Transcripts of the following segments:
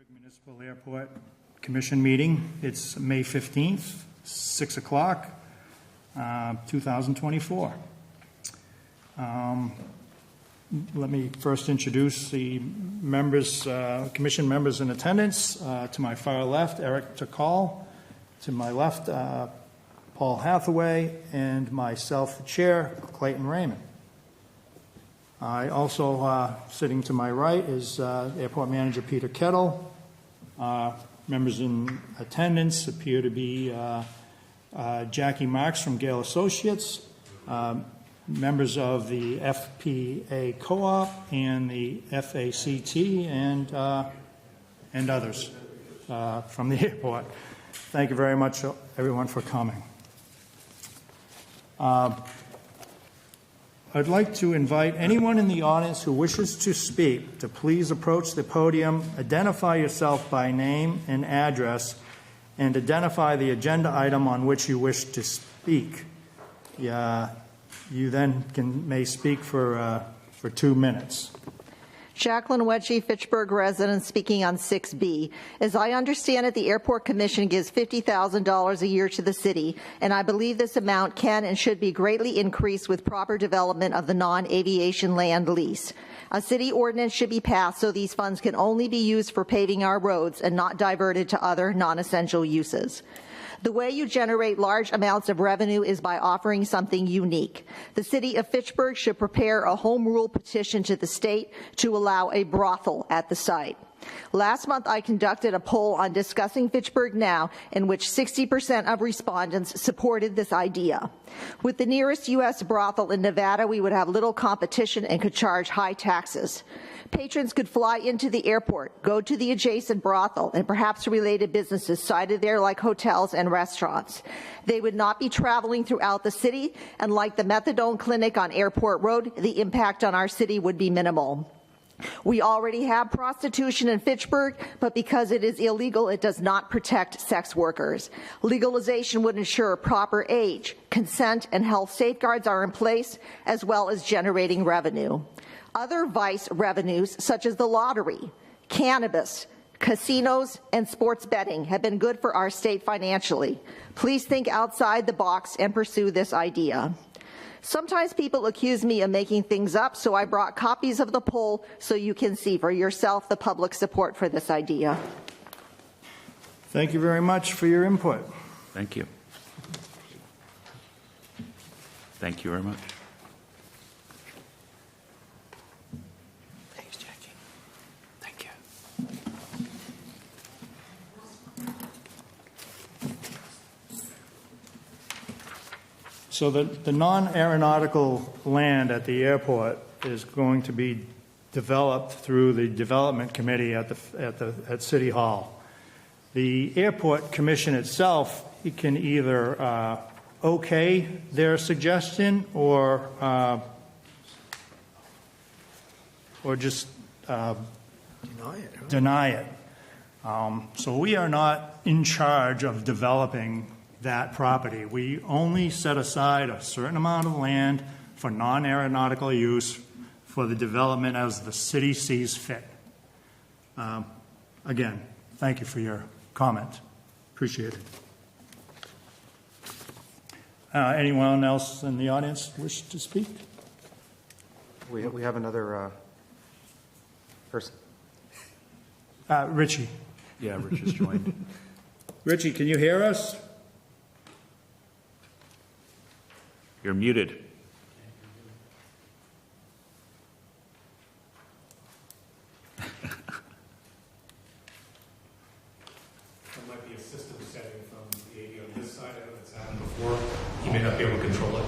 Fitchburg Municipal Airport Commission meeting. It's May 15th, 6 o'clock, 2024. Let me first introduce the members, commission members in attendance. To my far left, Eric Takal. To my left, Paul Hathaway, and myself, the chair, Clayton Raymond. I also, sitting to my right is Airport Manager Peter Kettle. Members in attendance appear to be Jackie Marks from Gale Associates, members of the FPA Co-op and the FACT, and others from the airport. Thank you very much, everyone, for coming. I'd like to invite anyone in the audience who wishes to speak to please approach the podium, identify yourself by name and address, and identify the agenda item on which you wish to speak. You then may speak for 2 minutes. Jacqueline Wedgie, Fitchburg resident, speaking on 6B. As I understand it, the Airport Commission gives $50,000 a year to the city, and I believe this amount can and should be greatly increased with proper development of the non-aviation land lease. A city ordinance should be passed so these funds can only be used for paving our roads and not diverted to other non-essential uses. The way you generate large amounts of revenue is by offering something unique. The city of Fitchburg should prepare a home rule petition to the state to allow a brothel at the site. Last month, I conducted a poll on Discussing Fitchburg Now, in which 60% of respondents supported this idea. With the nearest U.S. brothel in Nevada, we would have little competition and could charge high taxes. Patrons could fly into the airport, go to the adjacent brothel, and perhaps related businesses sited there like hotels and restaurants. They would not be traveling throughout the city, and like the methadone clinic on Airport Road, the impact on our city would be minimal. We already have prostitution in Fitchburg, but because it is illegal, it does not protect sex workers. Legalization would ensure proper age, consent, and health safeguards are in place, as well as generating revenue. Other vice revenues, such as the lottery, cannabis, casinos, and sports betting, have been good for our state financially. Please think outside the box and pursue this idea. Sometimes people accuse me of making things up, so I brought copies of the poll so you can see for yourself the public support for this idea. Thank you very much for your input. Thank you. Thank you very much. Thanks, Jackie. Thank you. So the non-aeronautical land at the airport is going to be developed through the development committee at City Hall. The Airport Commission itself, it can either okay their suggestion or just deny it. So we are not in charge of developing that property. We only set aside a certain amount of land for non-aeronautical use for the development as the city sees fit. Again, thank you for your comment. Appreciate it. Anyone else in the audience wish to speak? We have another person. Richie. Yeah, Rich has joined. Richie, can you hear us? You're muted. There might be a system setting from the AD on this side. I know it's happened before. He may not be able to control it.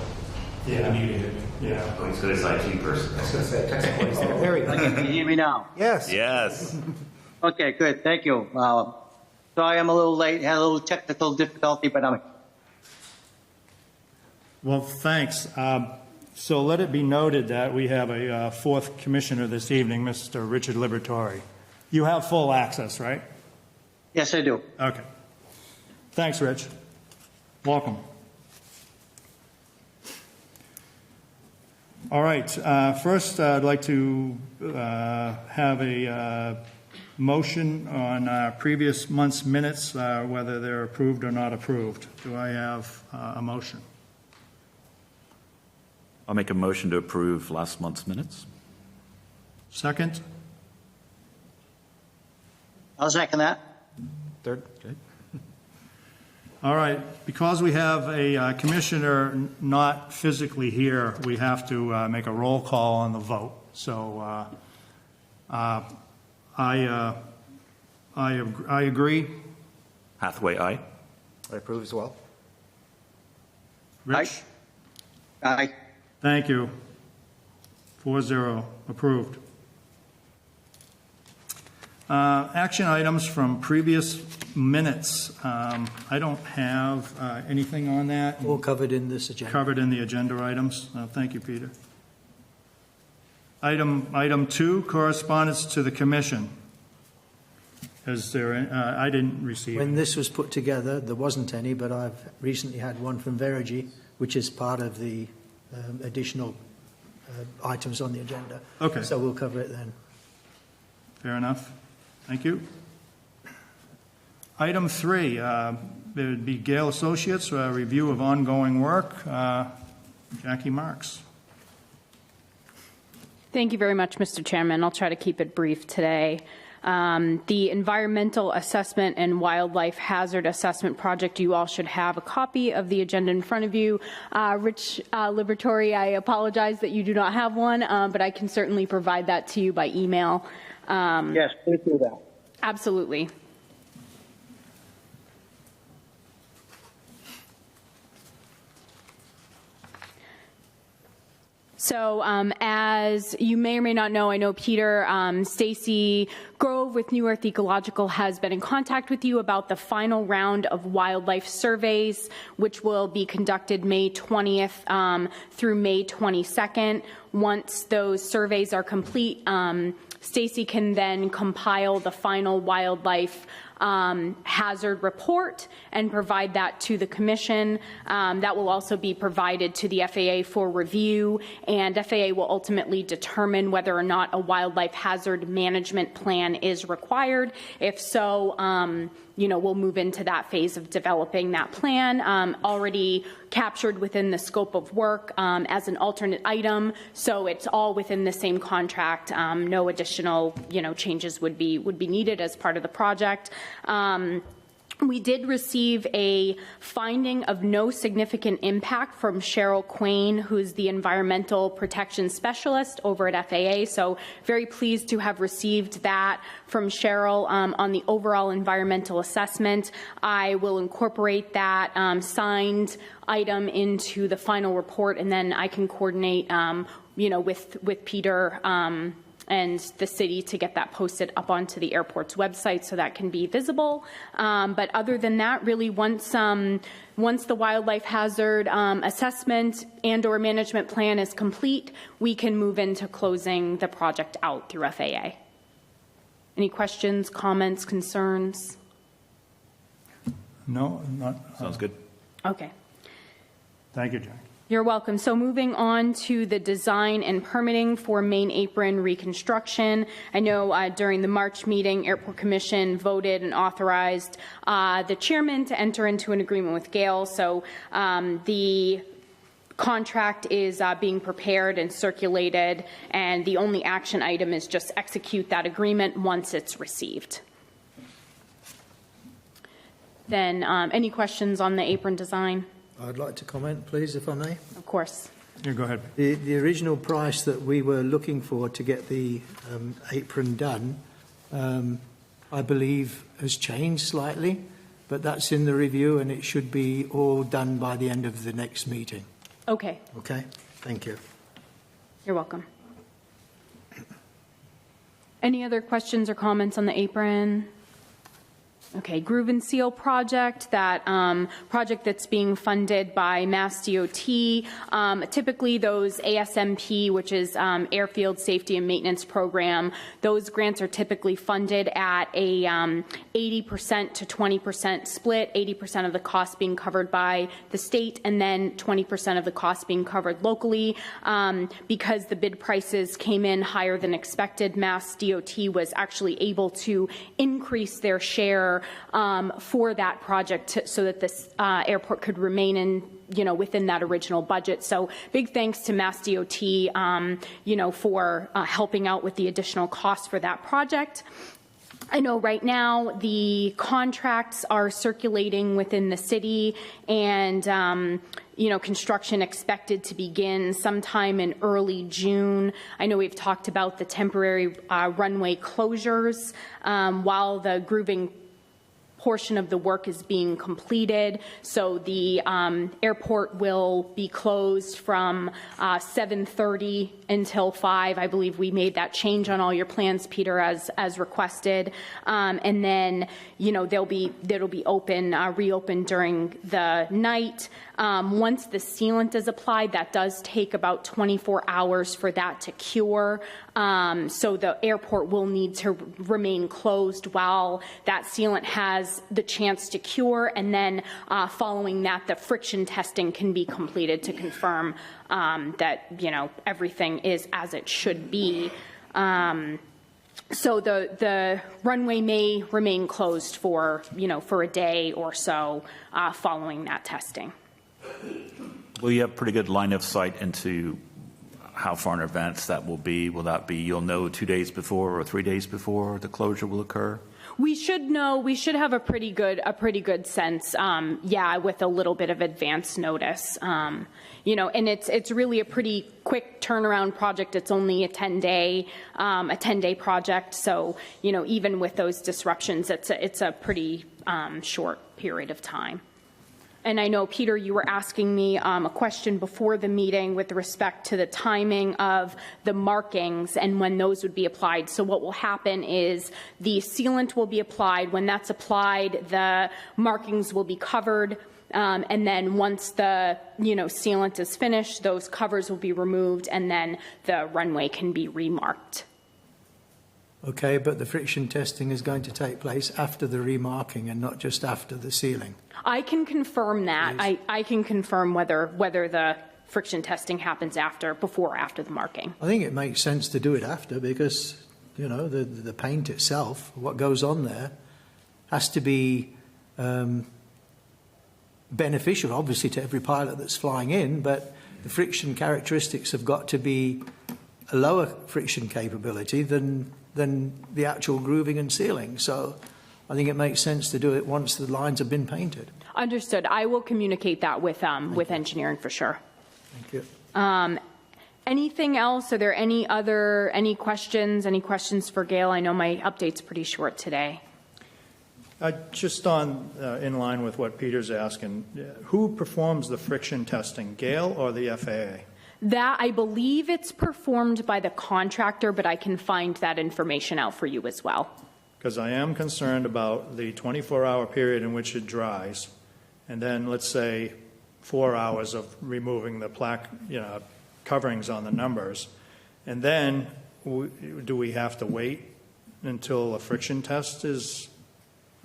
Yeah. Muted. Yeah. Oh, he's got his IT person. I was going to say, technical voice there. There we go. Can you hear me now? Yes. Yes. Okay, good. Thank you. Sorry I'm a little late. Had a little technical difficulty, but I'm... Well, thanks. So let it be noted that we have a fourth commissioner this evening, Mr. Richard Liberatore. You have full access, right? Yes, I do. Okay. Thanks, Rich. Welcome. All right. First, I'd like to have a motion on previous month's minutes, whether they're approved or not approved. Do I have a motion? I'll make a motion to approve last month's minutes. Second? I'll second that. Third? Okay. All right, because we have a commissioner not physically here, we have to make a roll call on the vote. So I agree. Hathaway, aye. I approve as well. Rich? Aye. Thank you. 4-0, approved. Action items from previous minutes. I don't have anything on that. All covered in this agenda. Covered in the agenda items. Thank you, Peter. Item 2, correspondence to the commission. Is there, I didn't receive. When this was put together, there wasn't any, but I've recently had one from Verigy, which is part of the additional items on the agenda. Okay. So we'll cover it then. Fair enough. Thank you. Item 3, there would be Gale Associates, review of ongoing work. Jackie Marks. Thank you very much, Mr. Chairman. I'll try to keep it brief today. The Environmental Assessment and Wildlife Hazard Assessment Project, you all should have a copy of the agenda in front of you. Rich Liberatore, I apologize that you do not have one, but I can certainly provide that to you by email. Yes, please do that. Absolutely. So as you may or may not know, I know Peter, Stacy Grove with New Earth Ecological has been in contact with you about the final round of wildlife surveys, which will be conducted May 20th through May 22nd. Once those surveys are complete, Stacy can then compile the final wildlife hazard report and provide that to the Commission. That will also be provided to the FAA for review, and FAA will ultimately determine whether or not a wildlife hazard management plan is required. If so, we'll move into that phase of developing that plan, already captured within the scope of work as an alternate item, so it's all within the same contract. No additional, changes would be needed as part of the project. We did receive a finding of no significant impact from Cheryl Quain, who's the environmental protection specialist over at FAA. So very pleased to have received that from Cheryl on the overall environmental assessment. I will incorporate that signed item into the final report, and then I can coordinate, with Peter and the city to get that posted up onto the airport's website so that can be visible. But other than that, really, once the wildlife hazard assessment and/or management plan is complete, we can move into closing the project out through FAA. Any questions, comments, concerns? No, not. Sounds good. Okay. Thank you, Jack. You're welcome. So moving on to the design and permitting for main apron reconstruction. I know during the March meeting, Airport Commission voted and authorized the chairman to enter into an agreement with Gale. So the contract is being prepared and circulated, and the only action item is just execute that agreement once it's received. Then any questions on the apron design? I'd like to comment, please, if I may. Of course. Yeah, go ahead. The original price that we were looking for to get the apron done, I believe, has changed slightly, but that's in the review, and it should be all done by the end of the next meeting. Okay. Okay? Thank you. You're welcome. Any other questions or comments on the apron? Okay, Groove and Seal project, that project that's being funded by Mass DOT. Typically, those ASMP, which is Airfield Safety and Maintenance Program, those grants are typically funded at a 80% to 20% split, 80% of the cost being covered by the state, and then 20% of the cost being covered locally. Because the bid prices came in higher than expected, Mass DOT was actually able to increase their share for that project so that this airport could remain in, within that original budget. So big thanks to Mass DOT, for helping out with the additional costs for that project. I know right now the contracts are circulating within the city, and construction expected to begin sometime in early June. I know we've talked about the temporary runway closures while the grooving portion of the work is being completed. So the airport will be closed from 7:30 until 5. I believe we made that change on all your plans, Peter, as requested. And then, that'll be reopened during the night. Once the sealant is applied, that does take about 24 hours for that to cure. So the airport will need to remain closed while that sealant has the chance to cure, and then following that, the friction testing can be completed to confirm that everything is as it should be. So the runway may remain closed for a day or so following that testing. Will you have pretty good line of sight into how far in advance that will be? Will that be, you'll know 2 days before or 3 days before the closure will occur? We should know. We should have a pretty good sense. With a little bit of advance notice. And it's really a pretty quick turnaround project. It's only a 10-day project. So even with those disruptions, it's a pretty short period of time. And I know, Peter, you were asking me a question before the meeting with respect to the timing of the markings and when those would be applied. So what will happen is the sealant will be applied. When that's applied, the markings will be covered. And then once the sealant is finished, those covers will be removed, and then the runway can be remarked. Okay, but the friction testing is going to take place after the remarking and not just after the sealing. I can confirm that. I can confirm whether the friction testing happens before or after the marking. I think it makes sense to do it after because, the paint itself, what goes on there, has to be beneficial, obviously, to every pilot that's flying in, but the friction characteristics have got to be a lower friction capability than the actual grooving and sealing. So I think it makes sense to do it once the lines have been painted. Understood. I will communicate that with engineering for sure. Thank you. Anything else? Are there any questions? Any questions for Gail? I know my update's pretty short today. Just in line with what Peter's asking, who performs the friction testing, GAIL or the FAA? That, I believe it's performed by the contractor, but I can find that information out for you as well. Because I am concerned about the 24-hour period in which it dries, and then let's say 4 hours of removing the plaque, coverings on the numbers, and then do we have to wait until a friction test is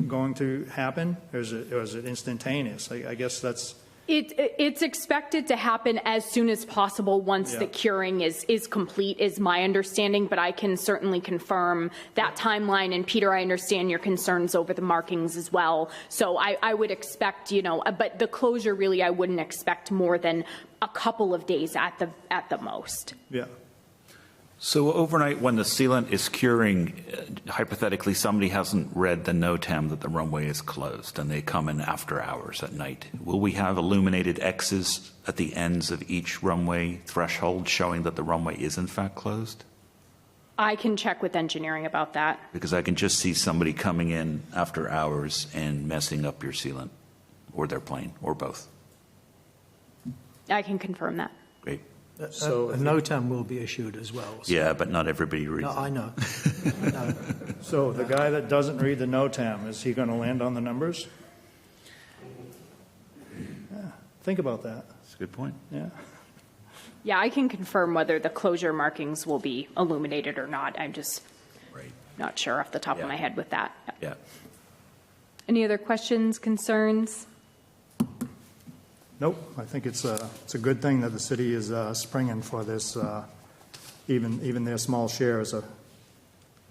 going to happen, or is it instantaneous? I guess that's. It's expected to happen as soon as possible once the curing is complete, is my understanding, but I can certainly confirm that timeline. And Peter, I understand your concerns over the markings as well. So I would expect, but the closure really, I wouldn't expect more than a couple of days at the most. Yeah. So overnight, when the sealant is curing, hypothetically, somebody hasn't read the NOTAM that the runway is closed, and they come in after hours at night. Will we have illuminated X's at the ends of each runway threshold showing that the runway is in fact closed? I can check with engineering about that. Because I can just see somebody coming in after hours and messing up your sealant, or their plane, or both. I can confirm that. Great. So a if NOTAM will be issued as well. So- Yeah, but not everybody reads No, it. I know. No. So the guy that doesn't read the NOTAM, is he going to land on the numbers? Yeah, think about that, That's a good point. yeah. Yeah, I can confirm whether the closure markings will be illuminated or not. I'm just Right. not sure off the top Yeah. of my head with that. Yeah. Any other questions, concerns? Nope, I think it's a good thing that the city is springing for this, even their small share is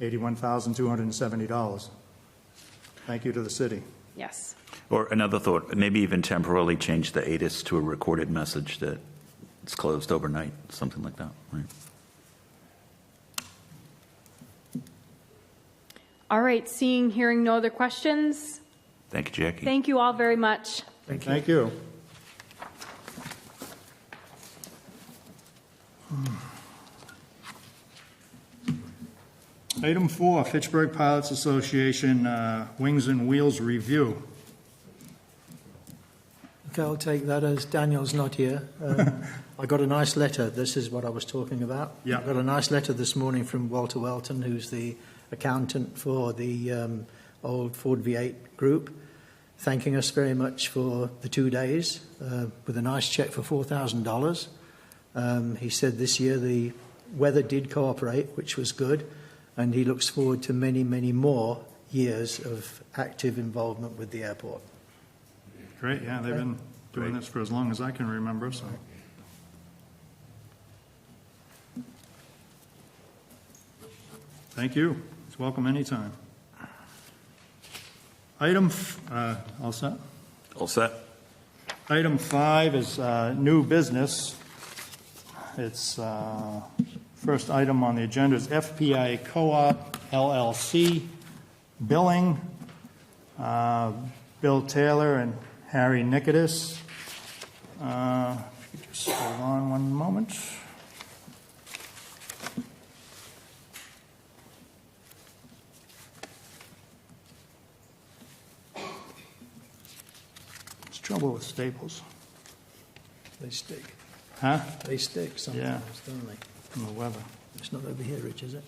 $81,270. Thank you to the city. Yes. Or another thought, maybe even temporarily change the ATIS to a recorded message that it's closed overnight, something like that. Right. All right, seeing, hearing no other questions, Thank you, Jackie. thank you all very much. Thank you. Item 4, Fitchburg Pilots Association Wings and Wheels Review. Okay, I'll take that as Daniel's not here. I got a nice letter. This is what I was talking about. Yeah. I got a nice letter this morning from Walter Welton, who's the accountant for the old Ford V8 group, thanking us very much for the 2 days with a nice check for $4,000. He said this year the weather did cooperate, which was good, and he looks forward to many, many more years of active involvement with the airport. Great, yeah, they've been doing this for as long as I can remember, so. Thank you. It's welcome anytime. All set? All set? Item 5 is new business. It's first item on the agenda is FPI Co-op LLC billing. Bill Taylor and Harry Nikitas. If you could just hold on one moment. There's trouble with staples. They stick. Huh? They stick sometimes, don't they? From the weather. It's not over here, Rich, is it?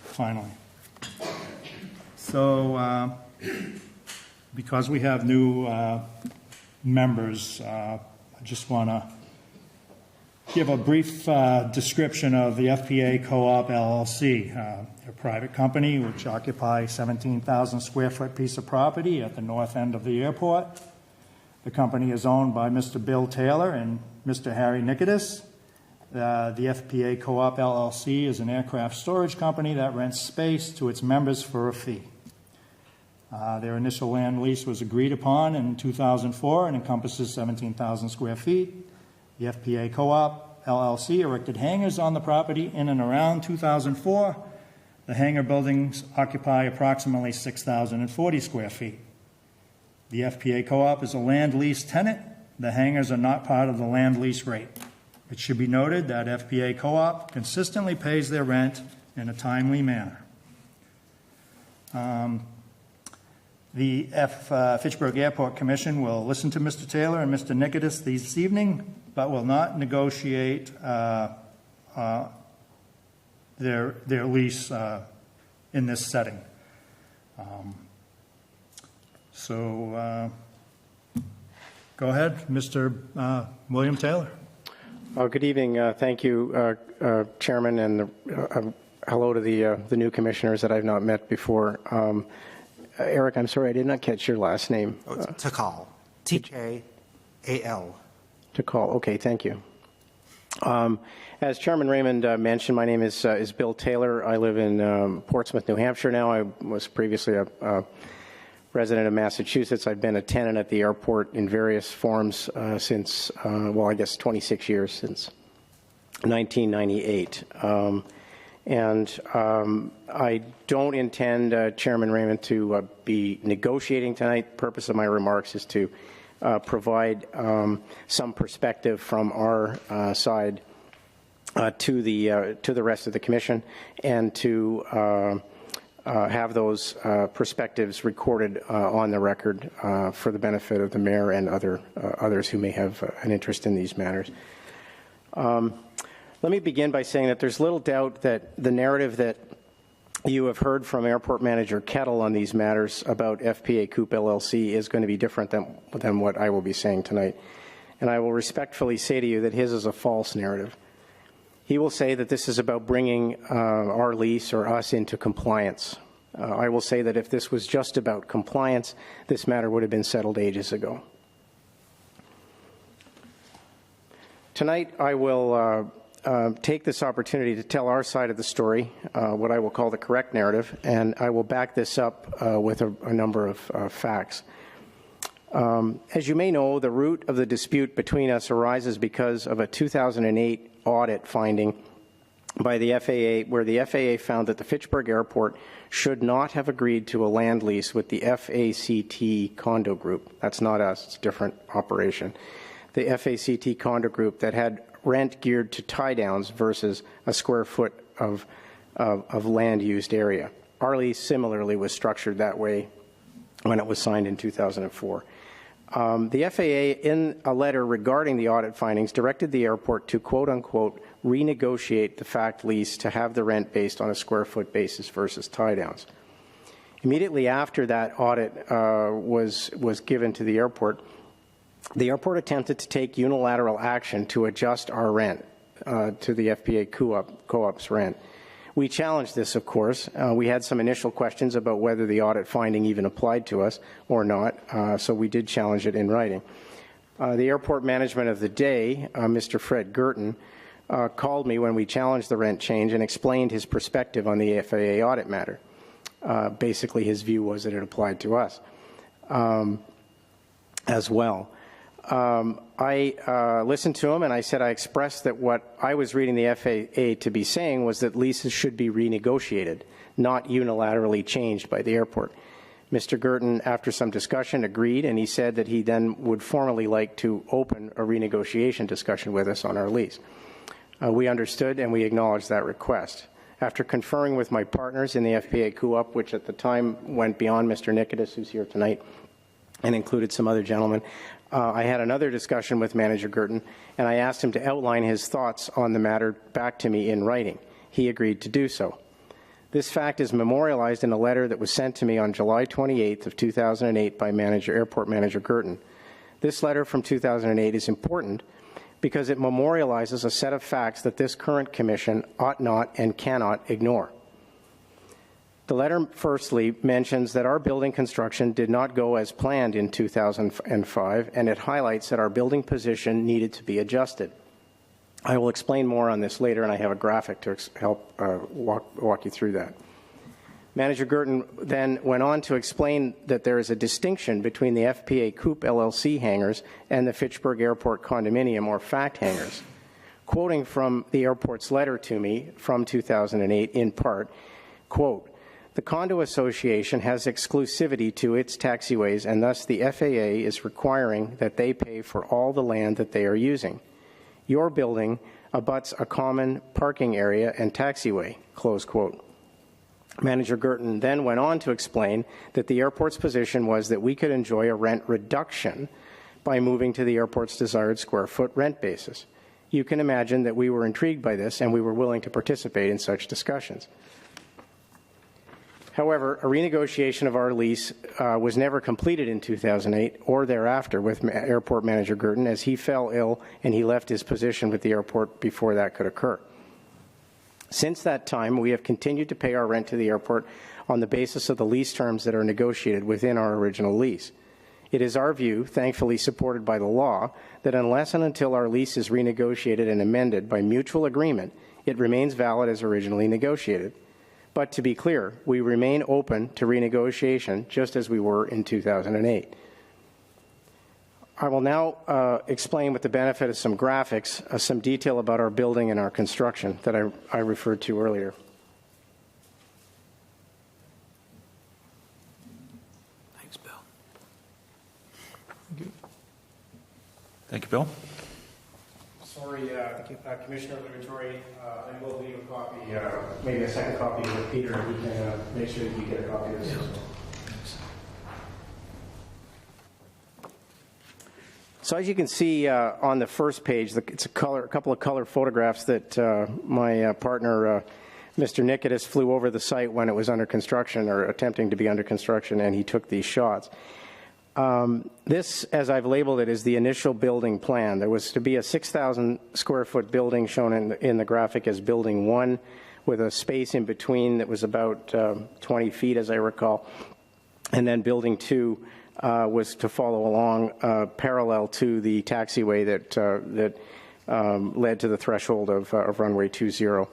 Finally. So, because we have new members, I just want to give a brief description of the FPA Co-op LLC, a private company which occupies 17,000 square foot piece of property at the north end of the airport. The company is owned by Mr. Bill Taylor and Mr. Harry Nikitas. The FPA Co-op LLC is an aircraft storage company that rents space to its members for a fee. Their initial land lease was agreed upon in 2004 and encompasses 17,000 square feet. The FPA Co-op LLC erected hangars on the property in and around 2004. The hangar buildings occupy approximately 6,040 square feet. The FPA Co-op is a land lease tenant. The hangars are not part of the land lease rate. It should be noted that FPA Co-op consistently pays their rent in a timely manner. The Fitchburg Airport Commission will listen to Mr. Taylor and Mr. Nikitas this evening, but will not negotiate their lease in this setting. So go ahead, Mr. William Taylor. Good evening. Thank you, Chairman, and hello to the new commissioners that I've not met before. Eric, I'm sorry, I did not catch your last name. Oh, it's Takal. T-K-A-L. Takal. Okay, thank you. As Chairman Raymond mentioned, my name is Bill Taylor. I live in Portsmouth, New Hampshire now. I was previously a resident of Massachusetts. I've been a tenant at the airport in various forms since, I guess 26 years, since 1998. I don't intend, Chairman Raymond, to be negotiating tonight. The purpose of my remarks is to provide some perspective from our side to the rest of the commission, and to have those perspectives recorded on the record for the benefit of the mayor and others who may have an interest in these matters. Let me begin by saying that there's little doubt that the narrative that you have heard from Airport Manager Kettle on these matters about FPA Coupe LLC is going to be different than what I will be saying tonight. And I will respectfully say to you that his is a false narrative. He will say that this is about bringing our lease or us into compliance. I will say that if this was just about compliance, this matter would have been settled ages ago. Tonight, I will take this opportunity to tell our side of the story, what I will call the correct narrative, and I will back this up with a number of facts. As you may know, the root of the dispute between us arises because of a 2008 audit finding by the FAA, where the FAA found that the Fitchburg Airport should not have agreed to a land lease with the FACT condo group. That's not us, it's a different operation. The FACT condo group that had rent geared to tie downs versus a square foot of land used area. Our lease similarly was structured that way when it was signed in 2004. The FAA, in a letter regarding the audit findings, directed the airport to, quote unquote, renegotiate the FACT lease to have the rent based on a square foot basis versus tie downs. Immediately after that audit was given to the airport attempted to take unilateral action to adjust our rent to the FPA Co-op's rent. We challenged this, of course. We had some initial questions about whether the audit finding even applied to us or not, so we did challenge it in writing. The airport management of the day, Mr. Fred Girton, called me when we challenged the rent change and explained his perspective on the FAA audit matter. Basically, his view was that it applied to us as well. I listened to him and I said I expressed that what I was reading the FAA to be saying was that leases should be renegotiated, not unilaterally changed by the airport. Mr. Girton, after some discussion, agreed, and he said that he then would formally like to open a renegotiation discussion with us on our lease. We understood and we acknowledged that request. After conferring with my partners in the FPA Co-op, which at the time went beyond Mr. Nikitas, who's here tonight, and included some other gentlemen, I had another discussion with Manager Girton, and I asked him to outline his thoughts on the matter back to me in writing. He agreed to do so. This fact is memorialized in a letter that was sent to me on July 28th of 2008 by Airport Manager Girton. This letter from 2008 is important because it memorializes a set of facts that this current commission ought not and cannot ignore. The letter firstly mentions that our building construction did not go as planned in 2005, and it highlights that our building position needed to be adjusted. I will explain more on this later, and I have a graphic to help walk you through that. Manager Girton then went on to explain that there is a distinction between the FPA Coupe LLC hangars and the Fitchburg Airport condominium or FACT hangars. Quoting from the airport's letter to me from 2008 in part, quote, "The condo association has exclusivity to its taxiways, and thus the FAA is requiring that they pay for all the land that they are using. Your building abuts a common parking area and taxiway," close quote. Manager Girton then went on to explain that the airport's position was that we could enjoy a rent reduction by moving to the airport's desired square foot rent basis. You can imagine that we were intrigued by this and we were willing to participate in such discussions. However, a renegotiation of our lease was never completed in 2008 or thereafter with Airport Manager Girton, as he fell ill and he left his position with the airport before that could occur. Since that time, we have continued to pay our rent to the airport on the basis of the lease terms that are negotiated within our original lease. It is our view, thankfully supported by the law, that unless and until our lease is renegotiated and amended by mutual agreement, it remains valid as originally negotiated. But to be clear, we remain open to renegotiation just as we were in 2008. I will now explain, with the benefit of some graphics, some detail about our building and our construction that I referred to earlier. Thanks, Bill. Thank you, Bill. Sorry, Commissioner Liberatore, I will leave a copy, maybe a second copy with Peter. He can make sure that you get a copy of this as well. So as you can see on the first page, it's a couple of color photographs that my partner, Mr. Nikitas, flew over the site when it was under construction or attempting to be under construction, and he took these shots. This, as I've labeled it, is the initial building plan. There was to be a 6,000 square foot building shown in the graphic as building 1 with a space in between that was about 20 feet, as I recall. And then building 2 was to follow along parallel to the taxiway that led to the threshold of runway 20.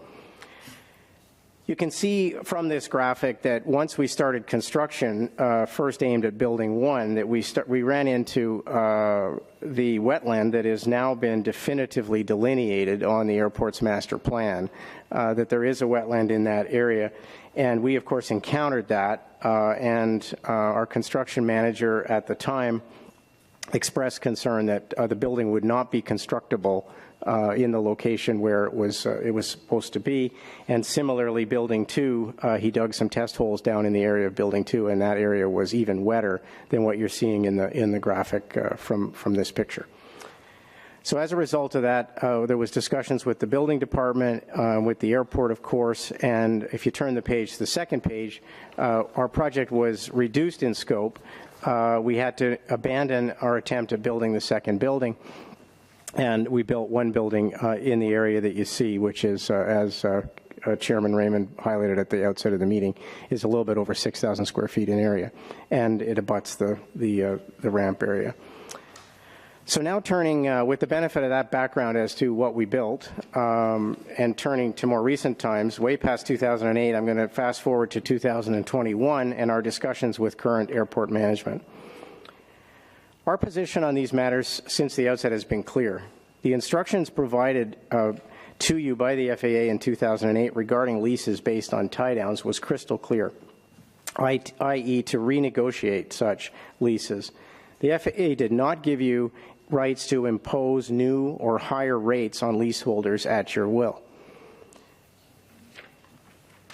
You can see from this graphic that once we started construction, first aimed at building 1, that we ran into the wetland that has now been definitively delineated on the airport's master plan, that there is a wetland in that area. And we, of course, encountered that, and our construction manager at the time expressed concern that the building would not be constructible in the location where it was supposed to be. And similarly, building 2, he dug some test holes down in the area of building 2, and that area was even wetter than what you're seeing in the graphic from this picture. So as a result of that, there was discussions with the building department, with the airport, of course, and if you turn the page to the second page, our project was reduced in scope. We had to abandon our attempt at building the second building, and we built one building in the area that you see, which is, as Chairman Raymond highlighted at the outset of the meeting, is a little bit over 6,000 square feet in area, and it abuts the ramp area. So now turning, with the benefit of that background as to what we built, and turning to more recent times, way past 2008, I'm going to fast forward to 2021 and our discussions with current airport management. Our position on these matters since the outset has been clear. The instructions provided to you by the FAA in 2008 regarding leases based on tie-downs was crystal clear, i.e. to renegotiate such leases. The FAA did not give you rights to impose new or higher rates on leaseholders at your will.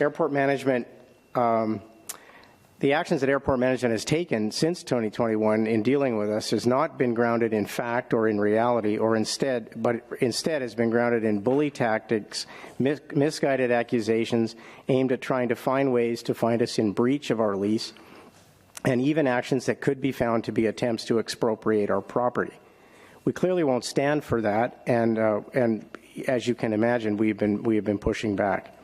Airport management, the actions that airport management has taken since 2021 in dealing with us has not been grounded in fact or in reality, or instead has been grounded in bully tactics, misguided accusations aimed at trying to find ways to find us in breach of our lease, and even actions that could be found to be attempts to expropriate our property. We clearly won't stand for that, and as you can imagine, we have been pushing back.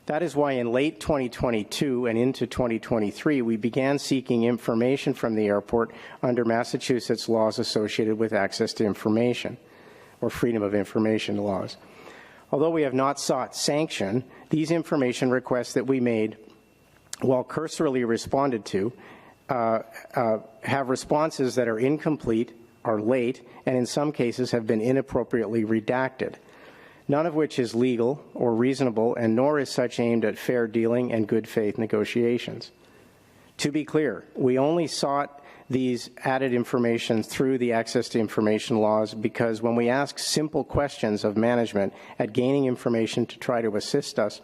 That is why in late 2022 and into 2023, we began seeking information from the airport under Massachusetts laws associated with access to information, or freedom of information laws. Although we have not sought sanction, these information requests that we made, while cursorily responded to, have responses that are incomplete, are late, and in some cases have been inappropriately redacted, none of which is legal or reasonable, and nor is such aimed at fair dealing and good faith negotiations. To be clear, we only sought these added information through the access to information laws because when we ask simple questions of management at gaining information to try to assist us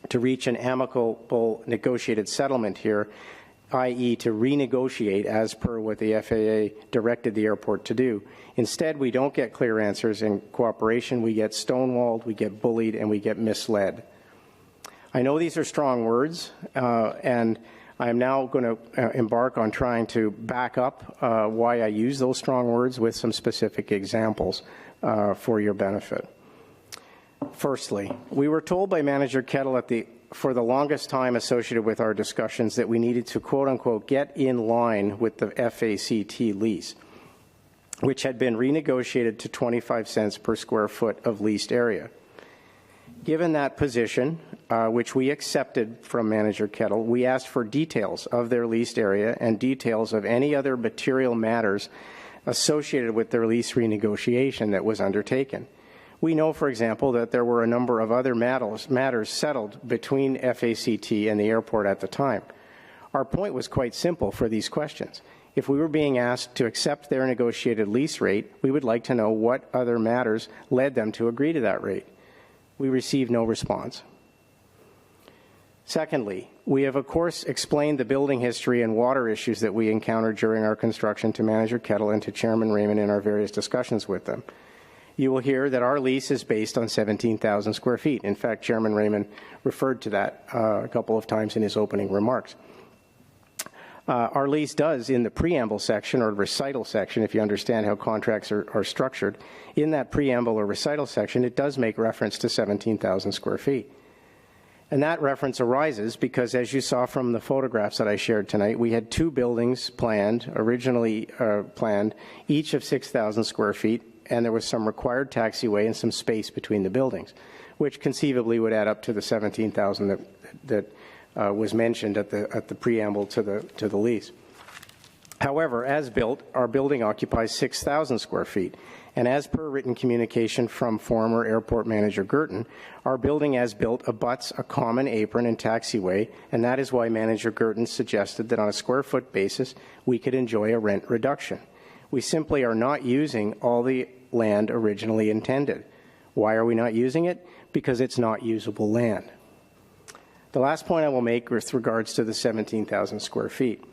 to reach an amicable negotiated settlement here, i.e. to renegotiate as per what the FAA directed the airport to do. Instead, we don't get clear answers in cooperation. We get stonewalled, we get bullied, and we get misled. I know these are strong words, and I am now going to embark on trying to back up why I use those strong words with some specific examples for your benefit. Firstly, we were told by Manager Kettle for the longest time associated with our discussions that we needed to quote-unquote get in line with the FACT lease, which had been renegotiated to 25 cents per square foot of leased area. Given that position, which we accepted from Manager Kettle, we asked for details of their leased area and details of any other material matters associated with their lease renegotiation that was undertaken. We know, for example, that there were a number of other matters settled between FACT and the airport at the time. Our point was quite simple for these questions. If we were being asked to accept their negotiated lease rate, we would like to know what other matters led them to agree to that rate. We received no response. Secondly, we have, of course, explained the building history and water issues that we encountered during our construction to Manager Kettle and to Chairman Raymond in our various discussions with them. You will hear that our lease is based on 17,000 square feet. In fact, Chairman Raymond referred to that a couple of times in his opening remarks. Our lease does, in the preamble section or recital section, if you understand how contracts are structured, in that preamble or recital section, it does make reference to 17,000 square feet. And that reference arises because, as you saw from the photographs that I shared tonight, we had 2 buildings planned, originally planned, each of 6,000 square feet, and there was some required taxiway and some space between the buildings, which conceivably would add up to the 17,000 that was mentioned at the preamble to the lease. However, as built, our building occupies 6,000 square feet, and as per written communication from former airport manager Girton, our building as built abuts a common apron and taxiway, and that is why Manager Girton suggested that on a square foot basis we could enjoy a rent reduction. We simply are not using all the land originally intended. Why are we not using it? Because it's not usable land. The last point I will make with regards to the 17,000 square feet.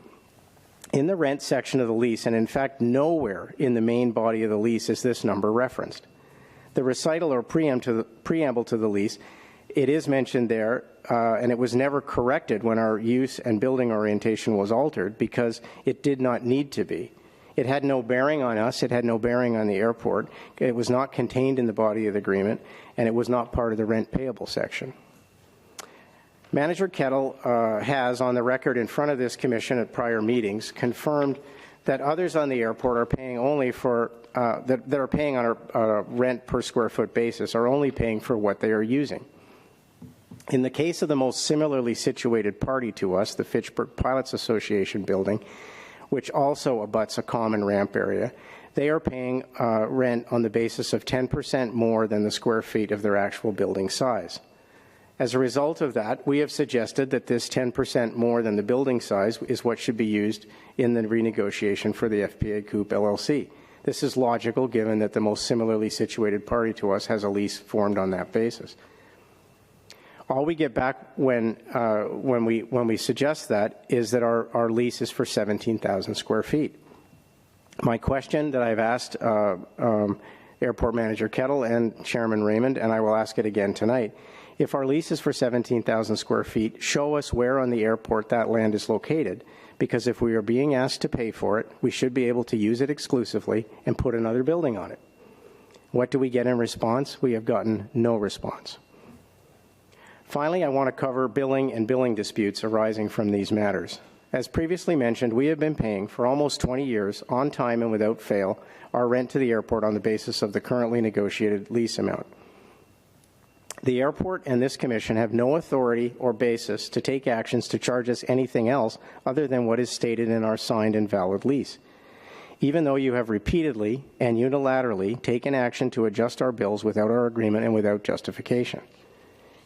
In the rent section of the lease, and in fact nowhere in the main body of the lease is this number referenced. The recital or preamble to the lease, it is mentioned there, and it was never corrected when our use and building orientation was altered because it did not need to be. It had no bearing on us, it had no bearing on the airport, it was not contained in the body of the agreement, and it was not part of the rent payable section. Manager Kettle has, on the record in front of this commission at prior meetings, confirmed that others on the airport are paying only for, that are paying on a rent per square foot basis, are only paying for what they are using. In the case of the most similarly situated party to us, the Fitchburg Pilots Association building, which also abuts a common ramp area, they are paying rent on the basis of 10% more than the square feet of their actual building size. As a result of that, we have suggested that this 10% more than the building size is what should be used in the renegotiation for the FPA Coupe LLC. This is logical given that the most similarly situated party to us has a lease formed on that basis. All we get back when we suggest that is that our lease is for 17,000 square feet. My question that I've asked Airport Manager Kettle and Chairman Raymond, and I will ask it again tonight, if our lease is for 17,000 square feet, show us where on the airport that land is located, because if we are being asked to pay for it, we should be able to use it exclusively and put another building on it. What do we get in response? We have gotten no response. Finally, I want to cover billing and billing disputes arising from these matters. As previously mentioned, we have been paying for almost 20 years, on time and without fail, our rent to the airport on the basis of the currently negotiated lease amount. The airport and this commission have no authority or basis to take actions to charge us anything else other than what is stated in our signed and valid lease. Even though you have repeatedly and unilaterally taken action to adjust our bills without our agreement and without justification.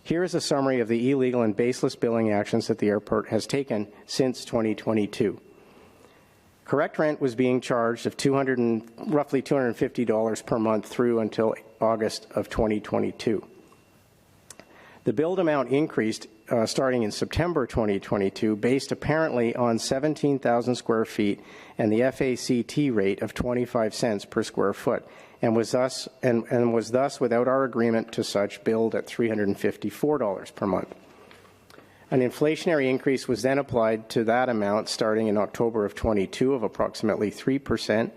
Here is a summary of the illegal and baseless billing actions that the airport has taken since 2022. Correct rent was being charged of roughly $250 per month through until August of 2022. The billed amount increased starting in September 2022 based apparently on 17,000 square feet and the FACT rate of 25 cents per square foot and was thus without our agreement to such billed at $354 per month. An inflationary increase was then applied to that amount starting in October of 22 of approximately 3%,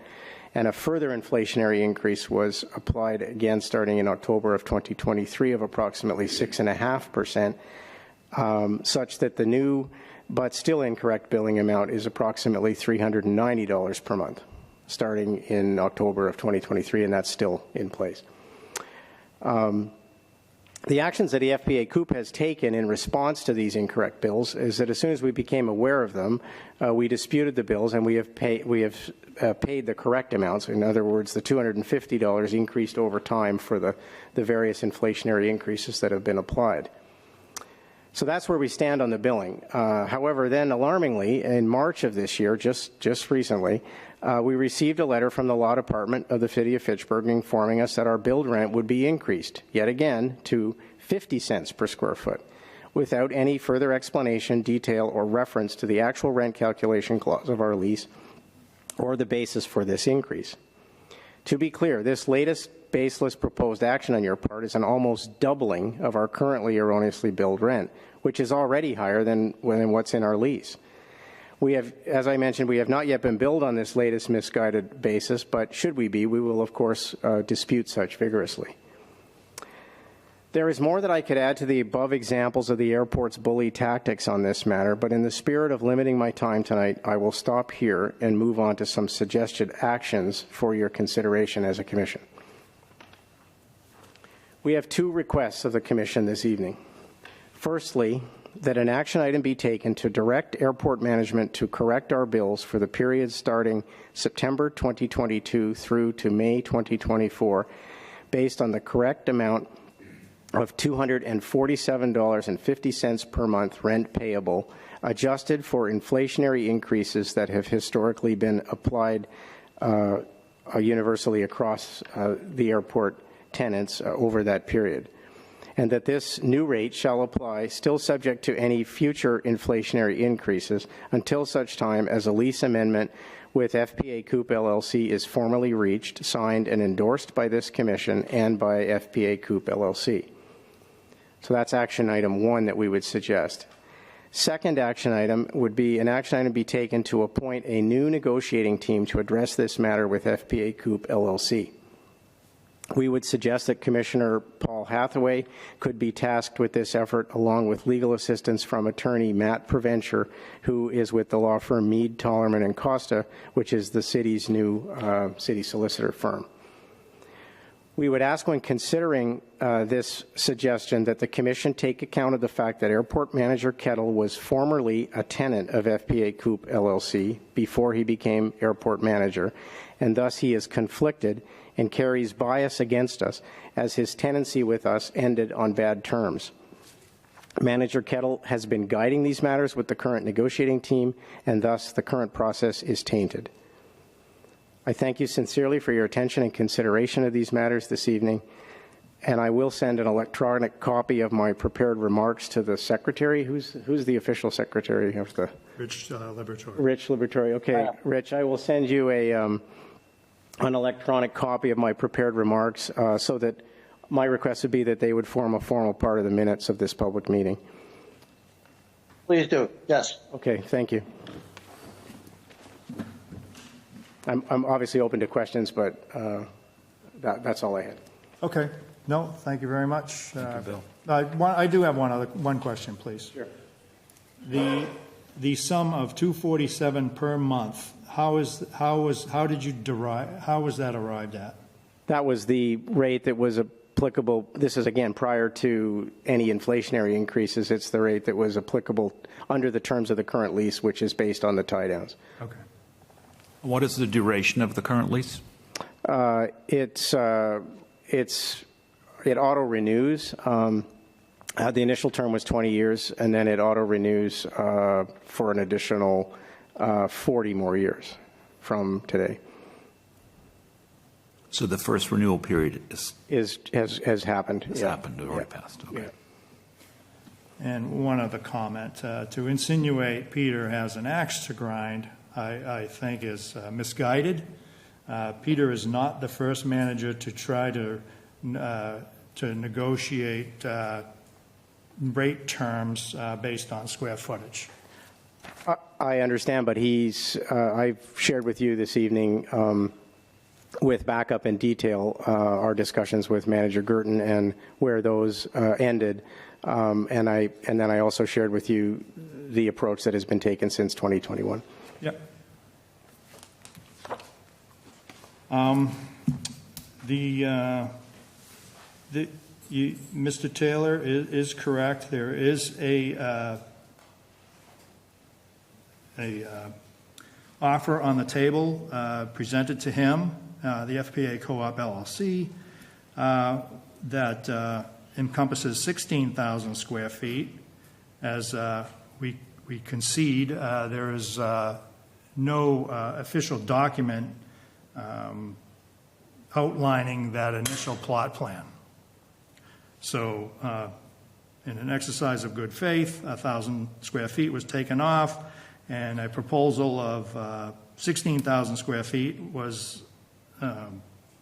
and a further inflationary increase was applied again starting in October of 2023 of approximately 6.5%, such that the new but still incorrect billing amount is approximately $390 per month starting in October of 2023, and that's still in place. The actions that the FPA Coupe has taken in response to these incorrect bills is that as soon as we became aware of them, we disputed the bills and we have paid the correct amounts. In other words, the $250 increased over time for the various inflationary increases that have been applied. So that's where we stand on the billing. However, then alarmingly, in March of this year, just recently, we received a letter from the Law Department of the City of Fitchburg informing us that our billed rent would be increased, yet again, to 50 cents per square foot, without any further explanation, detail, or reference to the actual rent calculation clause of our lease or the basis for this increase. To be clear, this latest baseless proposed action on your part is an almost doubling of our currently erroneously billed rent, which is already higher than what's in our lease. We have, as I mentioned, we have not yet been billed on this latest misguided basis, but should we be, we will of course dispute such vigorously. There is more that I could add to the above examples of the airport's bully tactics on this matter, but in the spirit of limiting my time tonight, I will stop here and move on to some suggested actions for your consideration as a commission. We have two requests of the commission this evening. Firstly, that an action item be taken to direct airport management to correct our bills for the period starting September 2022 through to May 2024 based on the correct amount of $247.50 per month rent payable, adjusted for inflationary increases that have historically been applied universally across the airport tenants over that period, and that this new rate shall apply, still subject to any future inflationary increases, until such time as a lease amendment with FPA Coop LLC is formally reached, signed, and endorsed by this commission and by FPA Coop LLC. So that's action item one that we would suggest. Second action item would be an action item be taken to appoint a new negotiating team to address this matter with FPA Coop LLC. We would suggest that Commissioner Paul Hathaway could be tasked with this effort, along with legal assistance from attorney Matt Preventure, who is with the law firm Mead, Tollerman and Costa, which is the city's new city solicitor firm. We would ask, when considering this suggestion, that the Commission take account of the fact that Airport Manager Kettle was formerly a tenant of FPA Coop LLC before he became Airport Manager, and thus he is conflicted and carries bias against us, as his tenancy with us ended on bad terms. Manager Kettle has been guiding these matters with the current negotiating team, and thus the current process is tainted. I thank you sincerely for your attention and consideration of these matters this evening, and I will send an electronic copy of my prepared remarks to the secretary. Who's the official secretary of the? Rich Liberatore. Rich Liberatore. Okay, Rich, I will send you an electronic copy of my prepared remarks, so that my request would be that they would form a formal part of the minutes of this public meeting. Please do. Yes. Okay, thank you. I'm obviously open to questions, but that's all I had. Okay. No, thank you very much. Thank you, Bill. I do have one question, please. Sure. The sum of $247 per month. How was that arrived at? That was the rate that was applicable. This is, again, prior to any inflationary increases. It's the rate that was applicable under the terms of the current lease, which is based on the tie downs. Okay. What is the duration of the current lease? It auto renews. The initial term was 20 years, and then it auto renews for an additional 40 more years from today. So the first renewal period has happened. happened, already passed. Okay. Yeah. And one other comment, to insinuate Peter has an axe to grind, I think is misguided. Peter is not the first manager to try to negotiate rate terms based on square footage. I understand, but I've shared with you this evening with backup in detail our discussions with Manager Girton and where those ended. And then I also shared with you the approach that has been taken since 2021. Yep. Mr. Taylor is correct. There is a offer on the table presented to him, the FPA Co-op LLC, that encompasses 16,000 square feet as we concede, there is no official document outlining that initial plot plan. So in an exercise of good faith, 1,000 square feet was taken off, and a proposal of 16,000 square feet was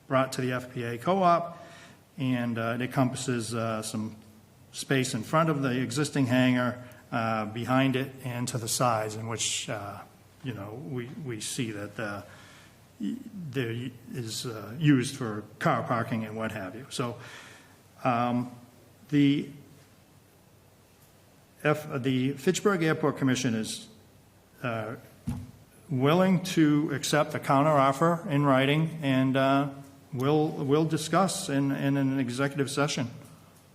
brought to the FPA co-op, and it encompasses some space in front of the existing hangar, behind it, and to the sides, in which we see that there is used for car parking and what have you. So the Fitchburg Airport Commission is willing to accept a counteroffer in writing, and we'll discuss in an executive session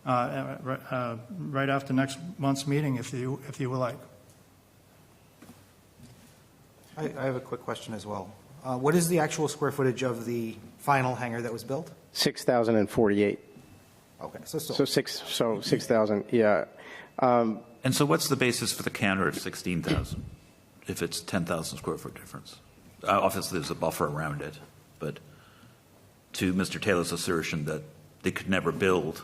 right after next month's meeting, if you would like. I have a quick question as well. What is the actual square footage of the final hangar that was built? 6,048. Okay, so still. So 6,000, yeah. And so what's the basis for the counter of 16,000 if it's 10,000 square foot difference? Obviously, there's a buffer around it, but to Mr. Taylor's assertion that they could never build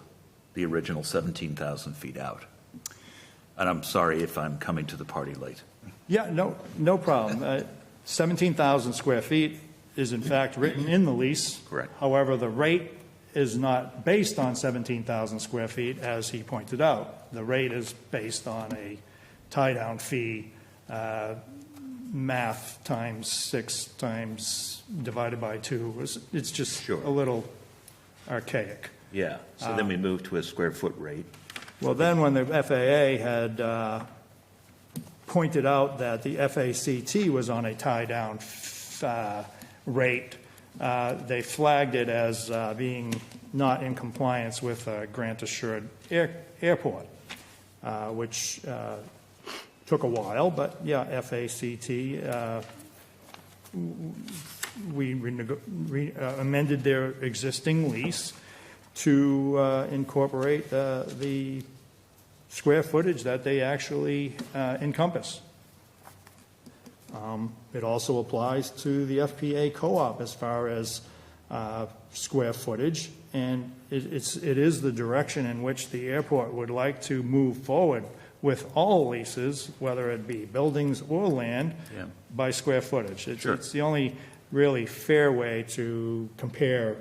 the original 17,000 feet out. And I'm sorry if I'm coming to the party late. Yeah, no problem. 17,000 square feet is in fact written in the lease. Correct. However, the rate is not based on 17,000 square feet, as he pointed out. The rate is based on a tie-down fee, math times 6 times divided by 2. It's just Sure. a little archaic. Yeah. So then we move to a square foot rate. Well, then when the FAA had pointed out that the FACT was on a tie-down rate, they flagged it as being not in compliance with a grant-assured airport, which took a while, but yeah, FACT, we amended their existing lease to incorporate the square footage that they actually encompass. It also applies to the FPA co-op as far as square footage, and it is the direction in which the airport would like to move forward with all leases, whether it be buildings or land, Yeah. by square footage. Sure. It's the only really fair way to compare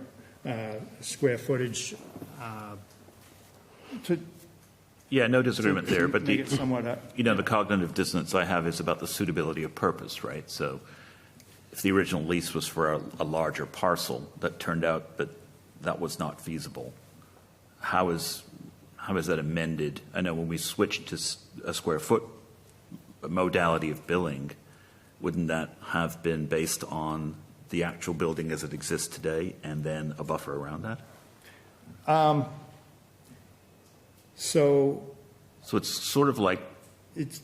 square footage to Yeah, no disagreement there, but make it somewhat the cognitive dissonance I have is about the suitability of purpose, right? So if the original lease was for a larger parcel, that turned out that was not feasible, how is that amended? I know when we switched to a square foot modality of billing, wouldn't that have been based on the actual building as it exists today and then a buffer around that? So it's sort of like it's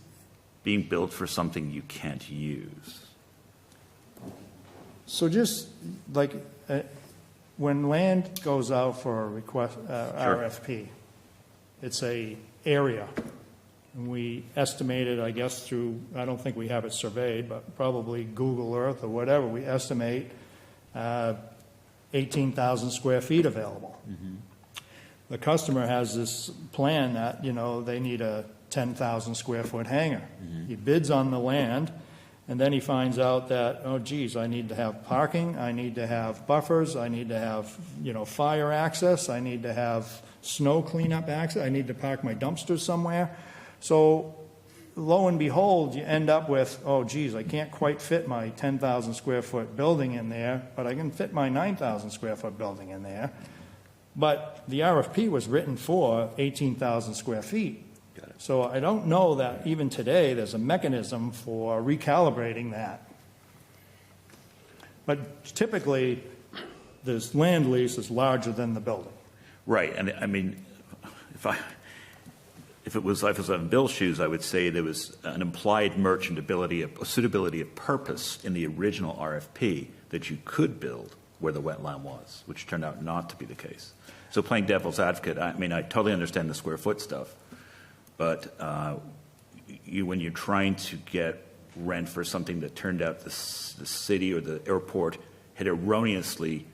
being built for something you can't use. so just like when land goes out for a request RFP, it's a area. And we estimated, I guess, through, I don't think we have it surveyed, but probably Google Earth or whatever, we estimate 18,000 square feet available. Mm-hmm. The customer has this plan that, they need a 10,000 square foot hangar. Mm-hmm. He bids on the land, and then he finds out that, oh, geez, I need to have parking, I need to have buffers, I need to have, fire access, I need to have snow cleanup access, I need to park my dumpsters somewhere. So lo and behold, you end up with, oh, geez, I can't quite fit my 10,000 square foot building in there, but I can fit my 9,000 square foot building in there. But the RFP was written for 18,000 square feet. So I don't know that even today there's a mechanism for recalibrating that. But typically, this land lease is larger than the building. Right, and I mean, if I was in Bill's shoes, I would say there was an implied merchantability, a suitability of purpose in the original RFP that you could build where the wetland was, which turned out not to be the case. So playing devil's advocate, I mean, I totally understand the square foot stuff, but when you're trying to get rent for something that turned out the city or the airport had erroneously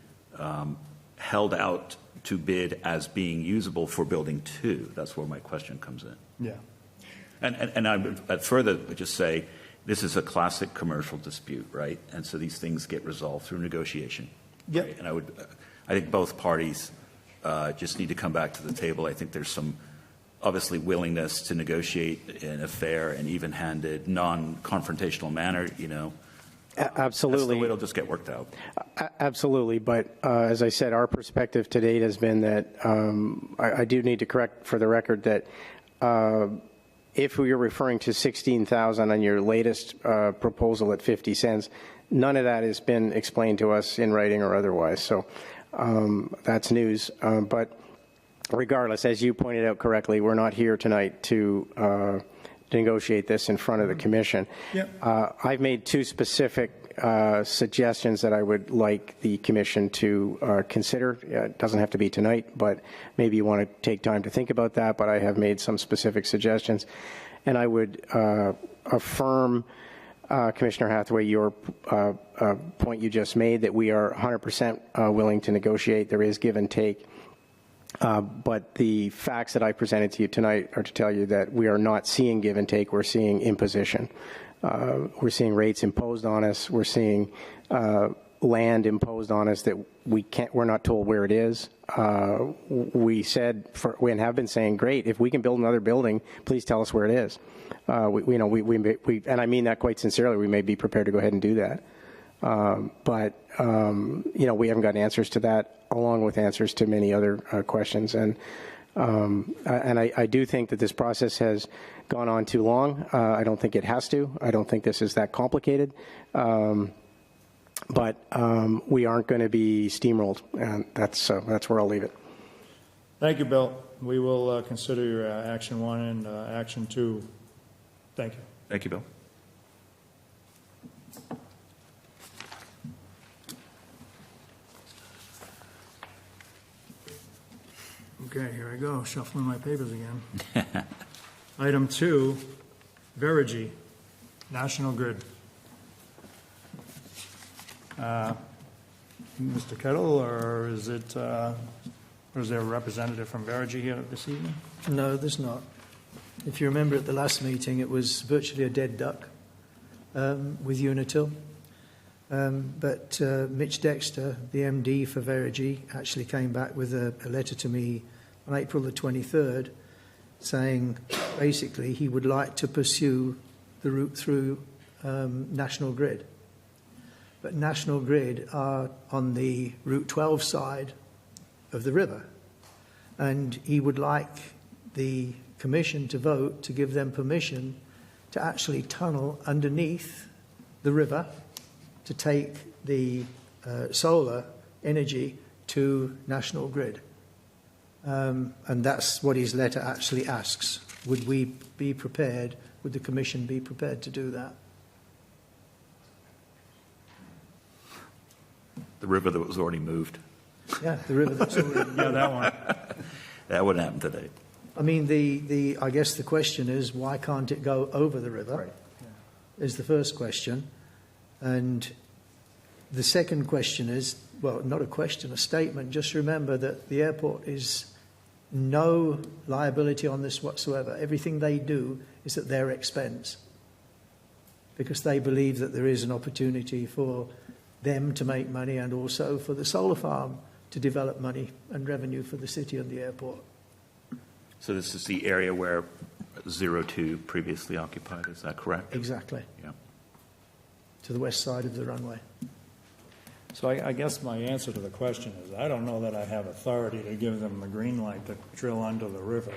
held out to bid as being usable for building 2. That's where my question comes in. Yeah. And I would further just say, this is a classic commercial dispute, right? And so these things get resolved through negotiation. Yep. Right? And I think both parties just need to come back to the table. I think there's some obviously willingness to negotiate in a fair and even-handed, non-confrontational manner, you know. Absolutely. That's the way it'll just get worked out. Absolutely. But as I said, our perspective to date has been that I do need to correct for the record that if we are referring to $16,000 on your latest proposal at 50 cents, none of that has been explained to us in writing or otherwise. So that's news. But regardless, as you pointed out correctly, we're not here tonight to negotiate this in front of the commission. Yep. I've made 2 specific suggestions that I would like the commission to consider. It doesn't have to be tonight, but maybe you want to take time to think about that, but I have made some specific suggestions. And I would affirm, Commissioner Hathaway, your point you just made, that we are 100% willing to negotiate. There is give and take. But the facts that I presented to you tonight are to tell you that we are not seeing give and take. We're seeing imposition. We're seeing rates imposed on us. We're seeing land imposed on us that we're not told where it is. We said, and have been saying, great, if we can build another building, please tell us where it is. And I mean that quite sincerely. We may be prepared to go ahead and do that. But we haven't got answers to that, along with answers to many other questions. And I do think that this process has gone on too long. I don't think it has to. I don't think this is that complicated. But we aren't going to be steamrolled, and that's where I'll leave it. Thank you, Bill. We will consider your action 1 and action 2. Thank you. Thank you, Bill. Okay, here I go, shuffling my papers again. Item 2, Verigy, National Grid. Mr. Kettle, or is there a representative from Verigy here this evening? No, there's not. If you remember at the last meeting, it was virtually a dead duck with Unitil. But Mitch Dexter, the MD for Verigy, actually came back with a letter to me on April the 23rd saying basically he would like to pursue the route through National Grid. But National Grid are on the Route 12 side of the river. And he would like the commission to vote to give them permission to actually tunnel underneath the river to take the solar energy to National Grid. And that's what his letter actually asks. Would we be prepared, would the commission be prepared to do that? The river that was already moved. Yeah, the river that's already... Yeah, that one. That wouldn't happen today. I mean, I guess the question is, why can't it go over the river? Right. Is the first question. And the second question is, well, not a question, a statement. Just remember that the airport is no liability on this whatsoever. Everything they do is at their expense because they believe that there is an opportunity for them to make money and also for the solar farm to develop money and revenue for the city and the airport. So this is the area where 02 previously occupied, is that correct? Exactly. Yeah. To the west side of the runway. So I guess my answer to the question is I don't know that I have authority to give them the green light to drill under the river.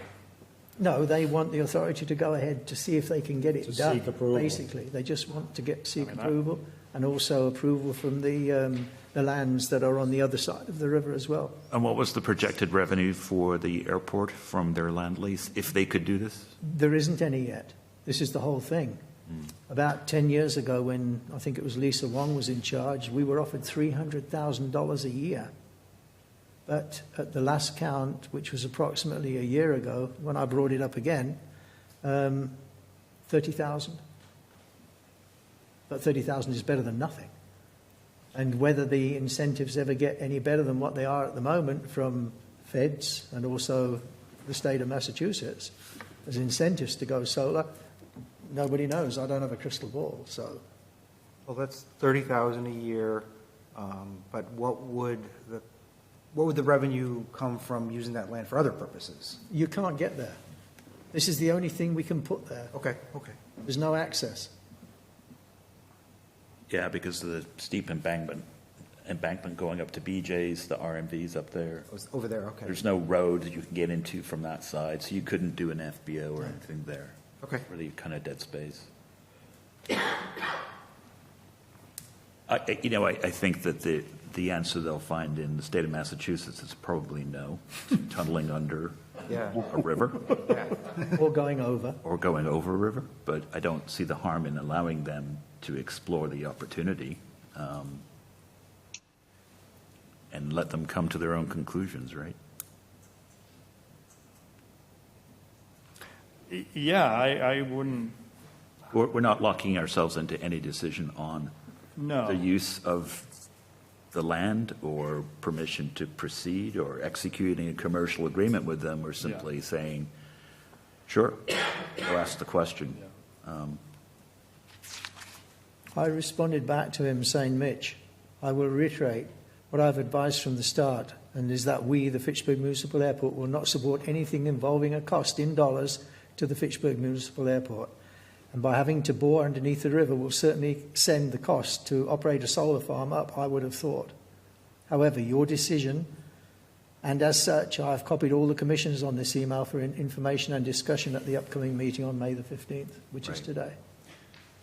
No, they want the authority to go ahead to see if they can get it To done. seek approval. Basically, they just want to seek I mean, approval and also approval from the lands that are on the other side of the river as well. And what was the projected revenue for the airport from their land lease, if they could do this? There isn't any yet. This is the whole thing. About 10 years ago, when I think it was Lisa Wong was in charge, we were offered $300,000 a year. But at the last count, which was approximately a year ago, when I brought it up again, 30,000. But 30,000 is better than nothing. And whether the incentives ever get any better than what they are at the moment from feds and also the state of Massachusetts as incentives to go solar, nobody knows. I don't have a crystal ball, so. Well, that's 30,000 a year, but what would the revenue come from using that land for other purposes? You can't get there. This is the only thing we can put there. Okay. There's no access. Yeah, because of the steep embankment going up to BJ's, the RMV's up there. It was over there, okay. There's no road that you can get into from that side, so you couldn't do an FBO or anything there. Okay. Really kind of dead space. I think that the answer they'll find in the state of Massachusetts is probably no, tunneling under a river. Or going over. Or going over a river, but I don't see the harm in allowing them to explore the opportunity and let them come to their own conclusions, right? Yeah, I wouldn't, We're not locking ourselves into any decision on no. the use of the land or permission to proceed or executing a commercial agreement with them. We're simply saying, sure, we'll ask the question. I responded back to him saying, Mitch, I will reiterate what I've advised from the start, and is that we, the Fitchburg Municipal Airport, will not support anything involving a cost in dollars to the Fitchburg Municipal Airport. And by having to bore underneath the river will certainly send the cost to operate a solar farm up, I would have thought. However, your decision, and as such, I've copied all the commissioners on this email for information and discussion at the upcoming meeting on May the 15th, which is today.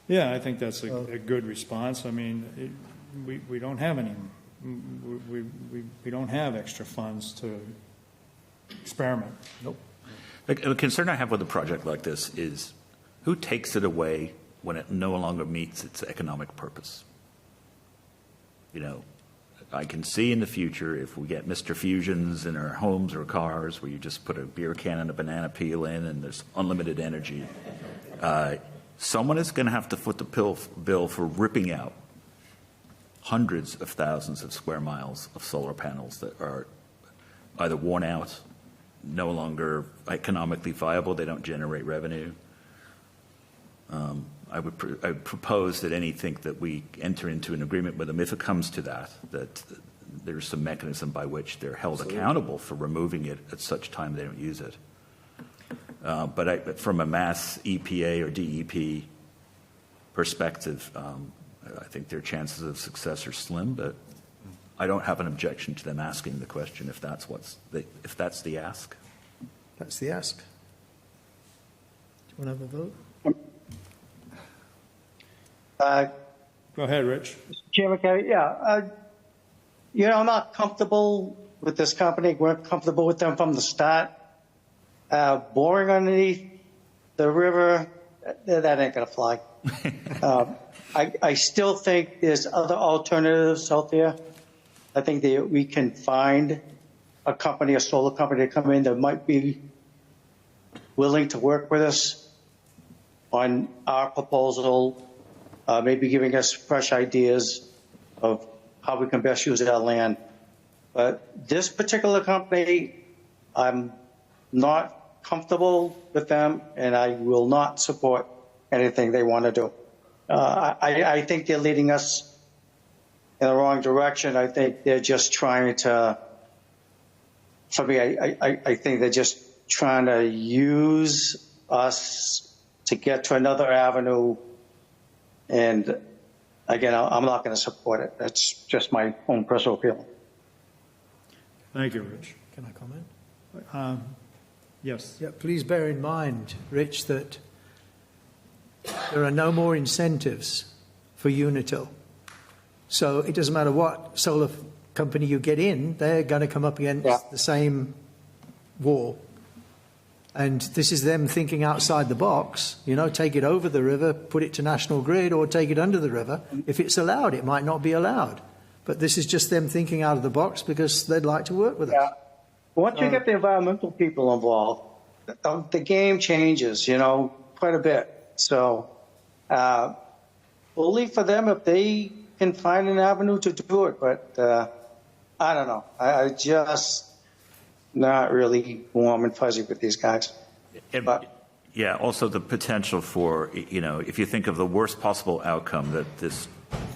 Yeah, I think that's a good response. I mean, we don't have any, we don't have extra funds to experiment. Nope. The concern I have with a project like this is who takes it away when it no longer meets its economic purpose? I can see in the future if we get Mr. Fusions in our homes or cars where you just put a beer can and a banana peel in and there's unlimited energy, someone is going to have to foot the bill for ripping out hundreds of thousands of square miles of solar panels that are either worn out, no longer economically viable, they don't generate revenue. I would propose that anything that we enter into an agreement with them, if it comes to that there's some mechanism by which they're held accountable for removing it at such time they don't use it. But from a mass EPA or DEP perspective, I think their chances of success are slim, but I don't have an objection to them asking the question if that's the ask. That's the ask. Do you want to have a vote? Go ahead, Rich. Chairman Kerry, I'm not comfortable with this company. We're comfortable with them from the start. Boring underneath the river, that ain't going to fly. I still think there's other alternatives out there. I think that we can find a solar company to come in that might be willing to work with us on our proposal, maybe giving us fresh ideas of how we can best use our land. But this particular company, I'm not comfortable with them, and I will not support anything they want to do. I think they're leading us in the wrong direction. I think they're just trying to, for me, I think they're just trying to use us to get to another avenue. And again, I'm not going to support it. That's just my own personal feeling. Thank you, Rich. Can I comment? Yes. Yeah, please bear in mind, Rich, that there are no more incentives for Unitil. So it doesn't matter what solar company you get in, they're going to come up against the same wall. And this is them thinking outside the box, take it over the river, put it to National Grid, or take it under the river. If it's allowed, it might not be allowed. But this is just them thinking out of the box because they'd like to work with us. Once you get the environmental people involved, the game changes, quite a bit. So, bully for them if they can find an avenue to do it, but I don't know. I just not really warm and fuzzy with these guys. And, But- yeah, also the potential for, if you think of the worst possible outcome, that this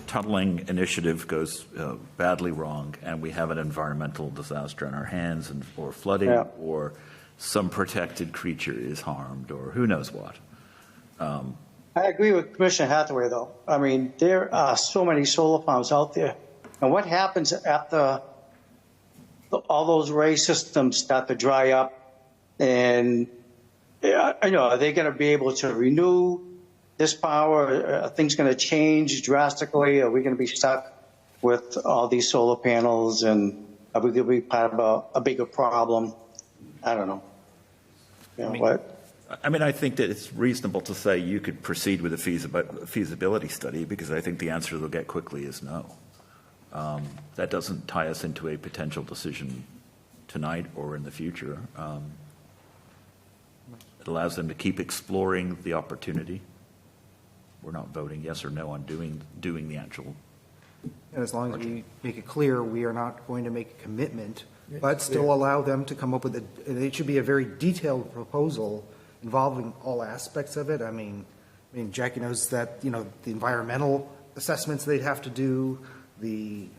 tunneling initiative goes badly wrong and we have an environmental disaster on our hands, or flooding, Yeah. or some protected creature is harmed, or who knows what. I agree with Commissioner Hathaway, though. I mean, there are so many solar farms out there. And what happens after all those array systems start to dry up? And, are they going to be able to renew this power? Are things going to change drastically? Are we going to be stuck with all these solar panels? And are we going to be part of a bigger problem? I don't know. I think that it's reasonable to say you could proceed with a feasibility study, because I think the answer they'll get quickly is no. That doesn't tie us into a potential decision tonight or in the future. It allows them to keep exploring the opportunity. We're not voting yes or no on doing the actual. And as long as we make it clear, we are not going to make a commitment, but still allow them to come up with it should be a very detailed proposal involving all aspects of it. I mean, Jackie knows that, the environmental assessments they'd have to do, the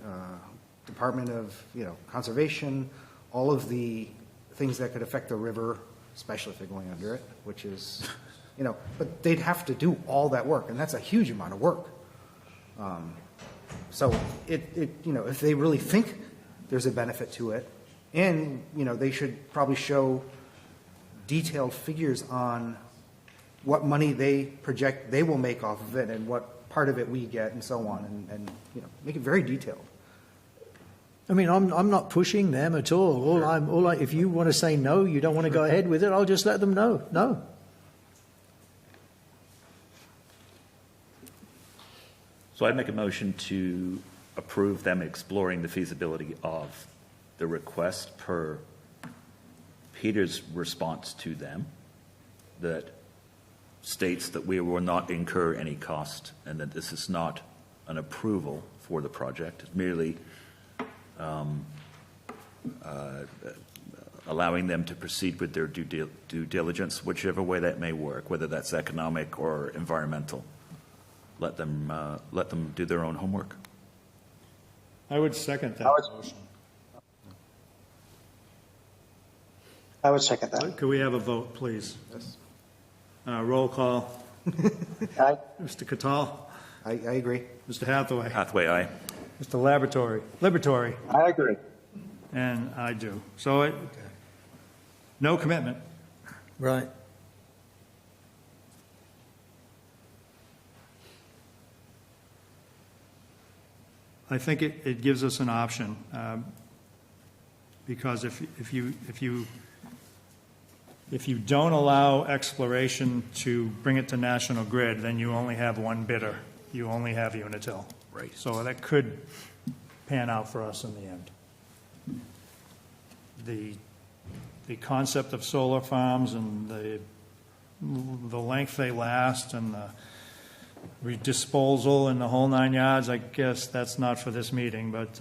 Department of, Conservation, all of the things that could affect the river, especially if they're going under it, which is, but they'd have to do all that work, and that's a huge amount of work. So if they really think there's a benefit to it, and, they should probably show detailed figures on what money they project they will make off of it and what part of it we get and so on, and make it very detailed. I mean, I'm not pushing them at all. If you want to say no, you don't want to go ahead with it, I'll just let them know. No. So I'd make a motion to approve them exploring the feasibility of the request per Peter's response to them, that states that we will not incur any cost and that this is not an approval for the project. It's merely allowing them to proceed with their due diligence, whichever way that may work, whether that's economic or environmental. Let them do their own homework. I would second that motion. I would second that. Could we have a vote, please? Yes. Roll call. Aye. Mr. Cattell? I agree. Mr. Hathaway? Hathaway, aye. Mr. Liberatory? I agree. And I do. So no commitment. Right. I think it gives us an option, because if you don't allow exploration to bring it to National Grid, then you only have one bidder. You only have Unitil. Right. So that could pan out for us in the end. The concept of solar farms and the length they last and the disposal and the whole 9 yards, I guess that's not for this meeting, but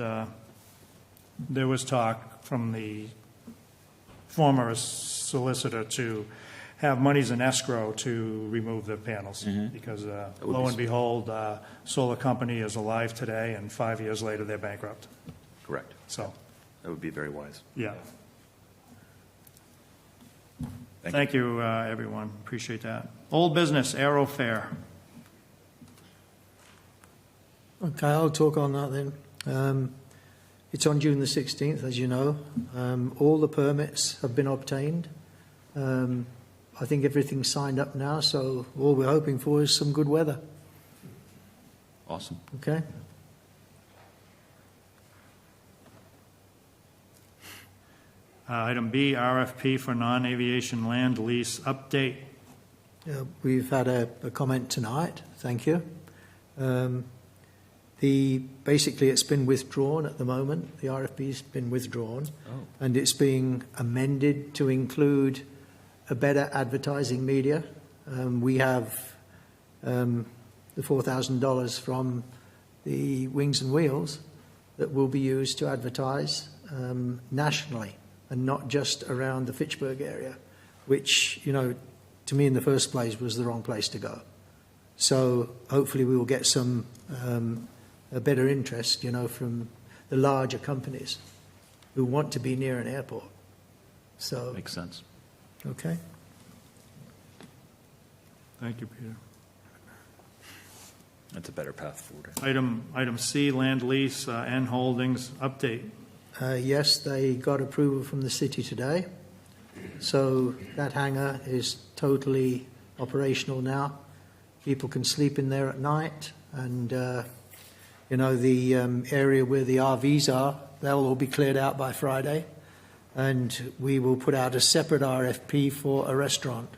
there was talk from the former solicitor to have monies in escrow to remove the panels, because lo and behold, solar company is alive today, and 5 years later, they're bankrupt. Correct. So, That would be very wise. yeah. Thank you, everyone. Appreciate that. Old business, Aero Fair. Okay, I'll talk on that then. It's on June the 16th, as you know. All the permits have been obtained. I think everything's signed up now, so all we're hoping for is some good weather. Awesome. Okay? Item B, RFP for non-aviation land lease update. We've had a comment tonight. Thank you. Basically, it's been withdrawn at the moment. The RFP's been withdrawn, and it's being amended to include a better advertising media. We have the $4,000 from the Wings and Wheels that will be used to advertise nationally and not just around the Fitchburg area, which, you know, to me in the first place was the wrong place to go. So hopefully we will get some a better interest, you know, from the larger companies who want to be near an airport. So, Makes sense. okay. Thank you, Peter. That's a better path forward. Item C, land lease, N Holdings, update. Yes, they got approval from the city today. So that hangar is totally operational now. People can sleep in there at night. And, you know, the area where the RVs are, they'll all be cleared out by Friday. And we will put out a separate RFP for a restaurant.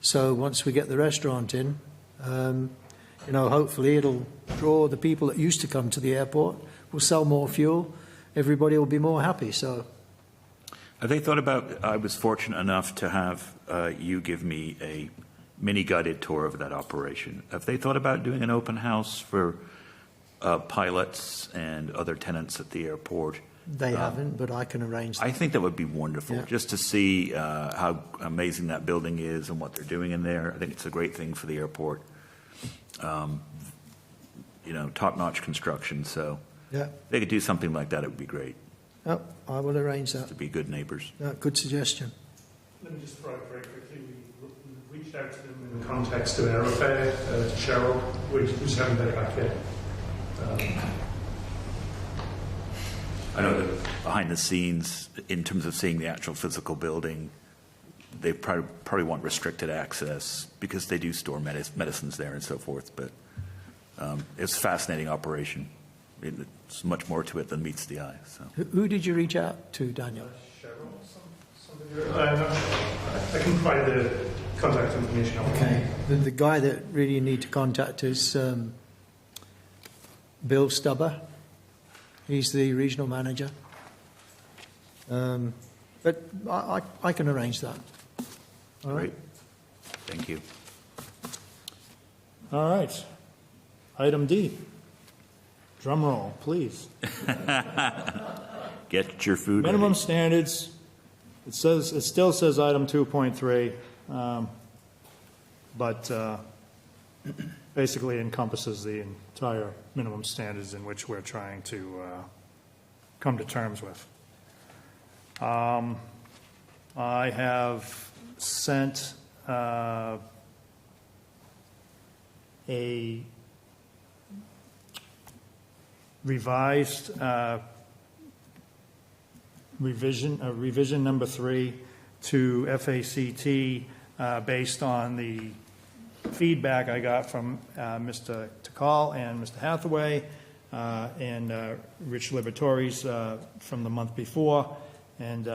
So once we get the restaurant in, you know, hopefully it'll draw the people that used to come to the airport. We'll sell more fuel. Everybody will be more happy. So, Have they thought about, I was fortunate enough to have you give me a mini guided tour of that operation. Have they thought about doing an open house for pilots and other tenants at the airport? they haven't, but I can arrange that. I think that would be wonderful, Yeah. just to see how amazing that building is and what they're doing in there. I think it's a great thing for the airport. You know, top-notch construction, so Yeah. if they could do something like that, it would be great, Oh, I will arrange that. to be good neighbors. Good suggestion. Let me just throw it very quickly. We reached out to them in the context of Aerofair, to Cheryl. We just haven't heard back yet. I know that behind the scenes, in terms of seeing the actual physical building, they probably want restricted access because they do store medicines there and so forth, but it's a fascinating operation. It's much more to it than meets the eye. So. Who did you reach out to, Daniel? Cheryl, somebody. I can provide the contact information. Okay. The guy that really you need to contact is Bill Stubber. He's the regional manager. But I can arrange that. All right. Great. Thank you. All right. Item D. Drum roll, please. Get your food Minimum ready. standards. It still says item 2.3, but basically encompasses the entire minimum standards in which we're trying to come to terms with. I have sent a revised revision number 3 to FACT based on the feedback I got from Mr. Takal and Mr. Hathaway and Rich Liberatories from the month before, and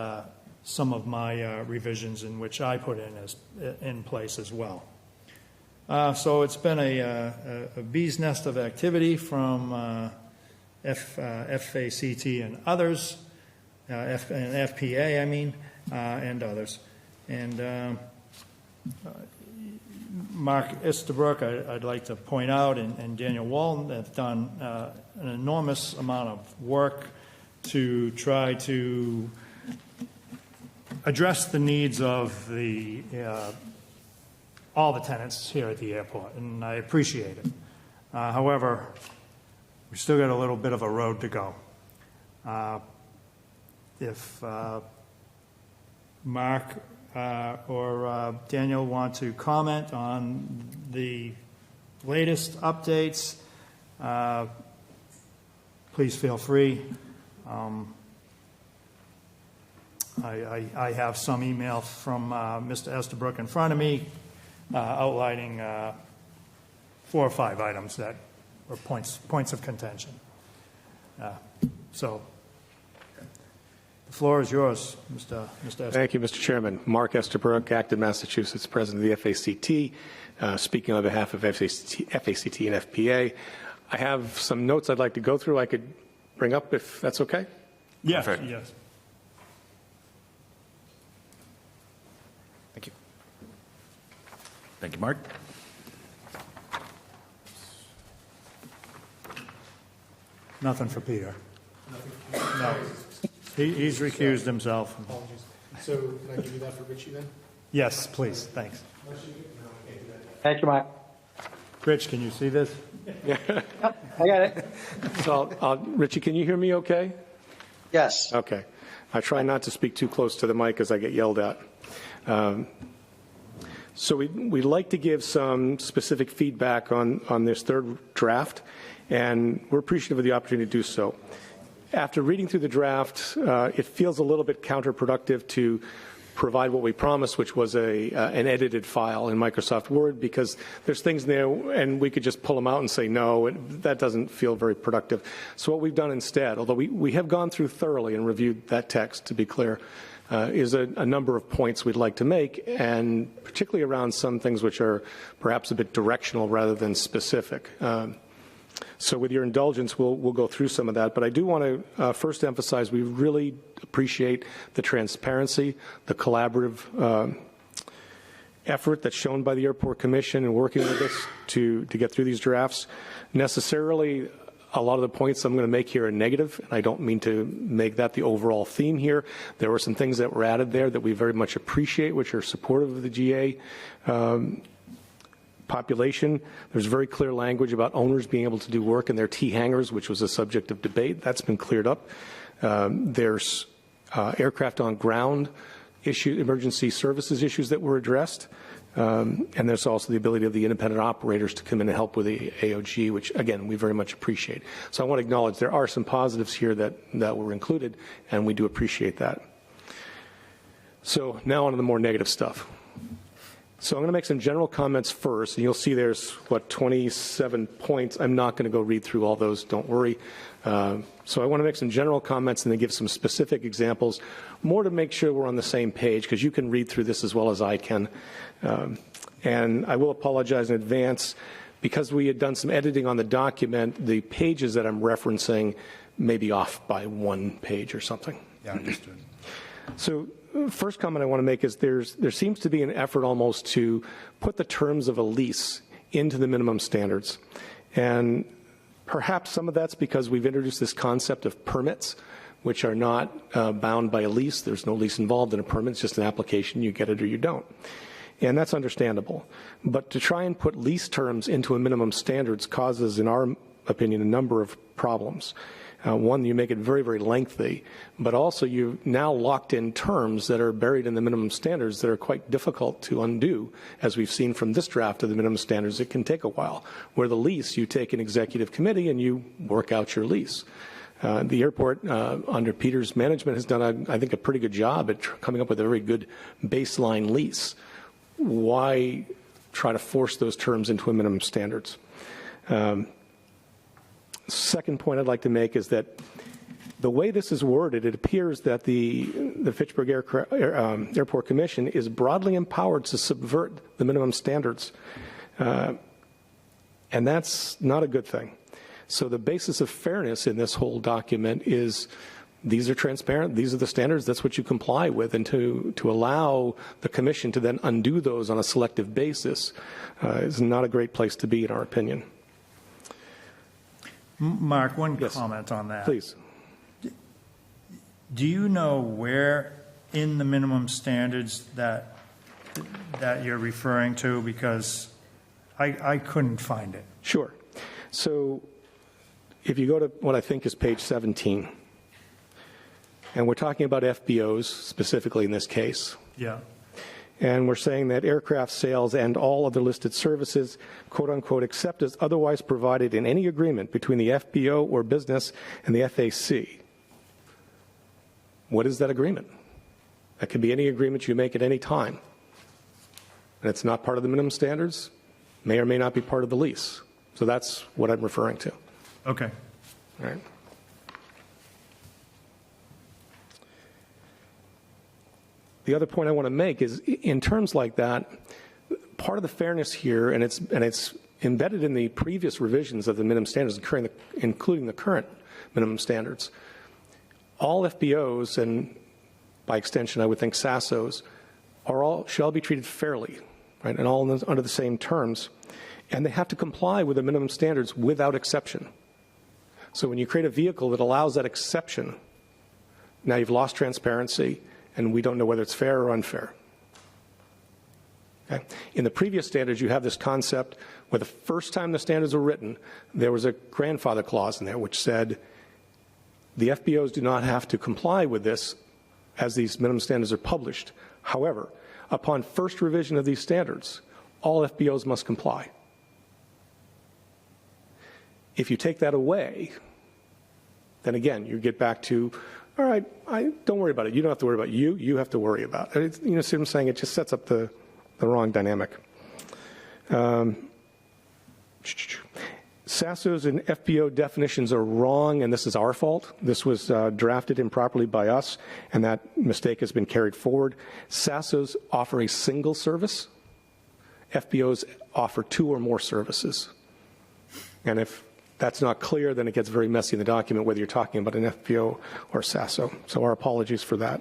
some of my revisions in which I put in place as well. So it's been a bee's nest of activity from FACT and others, and FPA, I mean, and others. And Mark Estabrook, I'd like to point out, and Daniel Walton have done an enormous amount of work to try to address the needs of all the tenants here at the airport, and I appreciate it. However, we still got a little bit of a road to go. If Mark or Daniel want to comment on the latest updates, please feel free. I have some email from Mr. Estabrook in front of me outlining 4 or 5 items that are points of contention. So the floor is yours, Mr. Estabrook. Thank you, Mr. Chairman. Mark Estabrook, Acton, Massachusetts, President of the FACT, speaking on behalf of FACT and FPA. I have some notes I'd like to go through I could bring up if that's okay. Yes, Perfect. yes. Thank you. Thank you, Mark. Nothing for Peter. No. He's recused himself. Apologies. So can I give you that for Richie then? Yes, please, thanks. Thank you, Mark. Rich, can you see this? Yep, I got it. So, Richie, can you hear me okay? Yes. Okay. I try not to speak too close to the mic as I get yelled at. So we'd like to give some specific feedback on this third draft, and we're appreciative of the opportunity to do so. After reading through the draft, it feels a little bit counterproductive to provide what we promised, which was an edited file in Microsoft Word, because there's things there and we could just pull them out and say no. That doesn't feel very productive. So what we've done instead, although we have gone through thoroughly and reviewed that text, to be clear, is a number of points we'd like to make, and particularly around some things which are perhaps a bit directional rather than specific. So with your indulgence, we'll go through some of that. But I do want to first emphasize we really appreciate the transparency, the collaborative effort that's shown by the Airport Commission in working with us to get through these drafts. Necessarily, a lot of the points I'm going to make here are negative, and I don't mean to make that the overall theme here. There were some things that were added there that we very much appreciate, which are supportive of the GA population. There's very clear language about owners being able to do work in their T hangars, which was a subject of debate. That's been cleared up. There's aircraft on ground emergency services issues that were addressed. And there's also the ability of the independent operators to come in and help with the AOG, which, again, we very much appreciate. So I want to acknowledge there are some positives here that were included, and we do appreciate that. So now on to the more negative stuff. So I'm going to make some general comments first, and you'll see there's, 27 points. I'm not going to go read through all those, don't worry. So I want to make some general comments and then give some specific examples, more to make sure we're on the same page, because you can read through this as well as I can. And I will apologize in advance. Because we had done some editing on the document, the pages that I'm referencing may be off by one page or something. Yeah, understood. So first comment I want to make is there seems to be an effort almost to put the terms of a lease into the minimum standards. And perhaps some of that's because we've introduced this concept of permits, which are not bound by a lease. There's no lease involved in a permit. It's just an application. You get it or you don't. And that's understandable. But to try and put lease terms into a minimum standards causes, in our opinion, a number of problems. One, you make it very, very lengthy, but also you've now locked in terms that are buried in the minimum standards that are quite difficult to undo. As we've seen from this draft of the minimum standards, it can take a while. Where the lease, you take an executive committee and you work out your lease. The airport, under Peter's management, has done, I think, a pretty good job at coming up with a very good baseline lease. Why try to force those terms into a minimum standards? Second point I'd like to make is that the way this is worded, it appears that the Fitchburg Airport Commission is broadly empowered to subvert the minimum standards. And that's not a good thing. So the basis of fairness in this whole document is these are transparent, these are the standards, that's what you comply with, and to allow the commission to then undo those on a selective basis is not a great place to be, in our opinion. Mark, one Yes. comment on that. Please. Do you know where in the minimum standards that you're referring to? Because I couldn't find it. Sure. So if you go to what I think is page 17, and we're talking about FBOs specifically in this case. Yeah. And we're saying that aircraft sales and all other listed services, quote unquote, except as otherwise provided in any agreement between the FBO or business and the FAC. What is that agreement? That could be any agreement you make at any time. And it's not part of the minimum standards, may or may not be part of the lease. So that's what I'm referring to. Okay. All right. The other point I want to make is in terms like that, part of the fairness here, and it's embedded in the previous revisions of the minimum standards, including the current minimum standards. All FBOs, and by extension I would think SASOs, shall be treated fairly, right, and all under the same terms, and they have to comply with the minimum standards without exception. So when you create a vehicle that allows that exception, now you've lost transparency, and we don't know whether it's fair or unfair. Okay? In the previous standards, you have this concept where the first time the standards were written, there was a grandfather clause in there which said the FBOs do not have to comply with this as these minimum standards are published. However, upon first revision of these standards, all FBOs must comply. If you take that away, then again, you get back to, all right, don't worry about it. You don't have to worry about you. You have to worry about it. You know, see what I'm saying? It just sets up the wrong dynamic. SASOs and FBO definitions are wrong, and this is our fault. This was drafted improperly by us, and that mistake has been carried forward. SASOs offer a single service. FBOs offer 2 or more services. And if that's not clear, then it gets very messy in the document, whether you're talking about an FBO or SASO. So our apologies for that.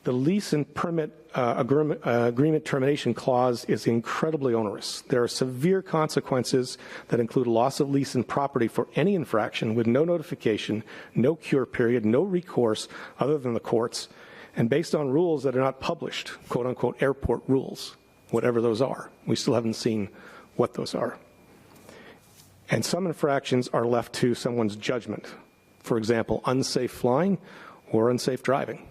The lease and permit agreement termination clause is incredibly onerous. There are severe consequences that include loss of lease and property for any infraction with no notification, no cure period, no recourse other than the courts, and based on rules that are not published, quote unquote airport rules, whatever those are. We still haven't seen what those are. And some infractions are left to someone's judgment. For example, unsafe flying or unsafe driving.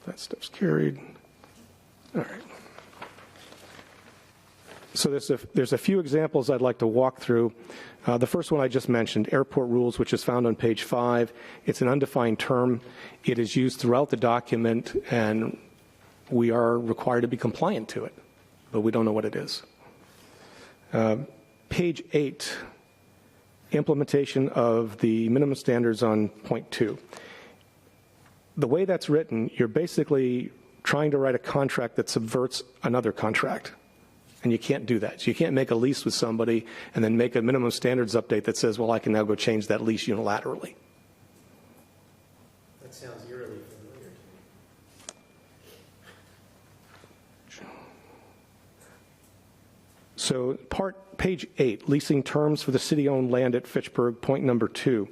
That stuff's carried. All right. So there's a few examples I'd like to walk through. The first one I just mentioned, airport rules, which is found on page 5. It's an undefined term. It is used throughout the document, and we are required to be compliant to it, but we don't know what it is. Page 8, implementation of the minimum standards on point 2. The way that's written, you're basically trying to write a contract that subverts another contract. And you can't do that. So you can't make a lease with somebody and then make a minimum standards update that says, well, I can now go change that lease unilaterally. That sounds eerily familiar to me. So page 8, leasing terms for the city-owned land at Fitchburg, point number 2.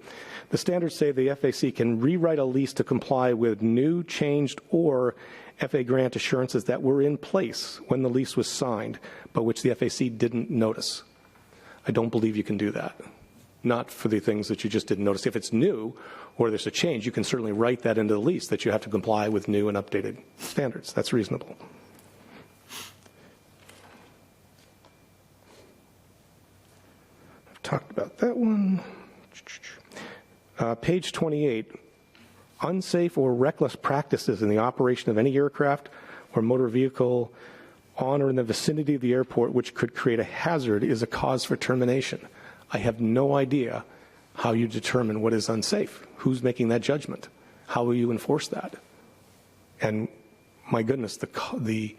The standards say the FAC can rewrite a lease to comply with new, changed, or FA grant assurances that were in place when the lease was signed, but which the FAC didn't notice. I don't believe you can do that. Not for the things that you just didn't notice. If it's new or there's a change, you can certainly write that into the lease that you have to comply with new and updated standards. That's reasonable. I've talked about that one. Page 28, unsafe or reckless practices in the operation of any aircraft or motor vehicle on or in the vicinity of the airport which could create a hazard is a cause for termination. I have no idea how you determine what is unsafe. Who's making that judgment? How will you enforce that? And my goodness, the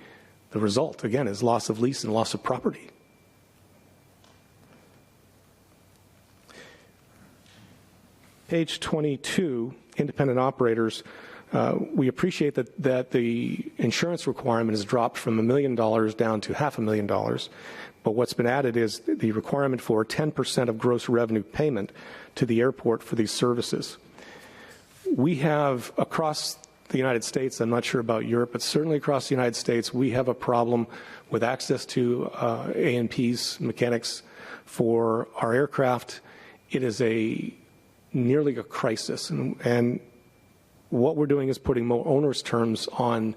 result, again, is loss of lease and loss of property. Page 22, independent operators. We appreciate that the insurance requirement has dropped from $1 million down to $500,000, but what's been added is the requirement for 10% of gross revenue payment to the airport for these services. We have across the United States, I'm not sure about Europe, but certainly across the United States, we have a problem with access to A&Ps, mechanics, for our aircraft. It is nearly a crisis, and what we're doing is putting more onerous terms on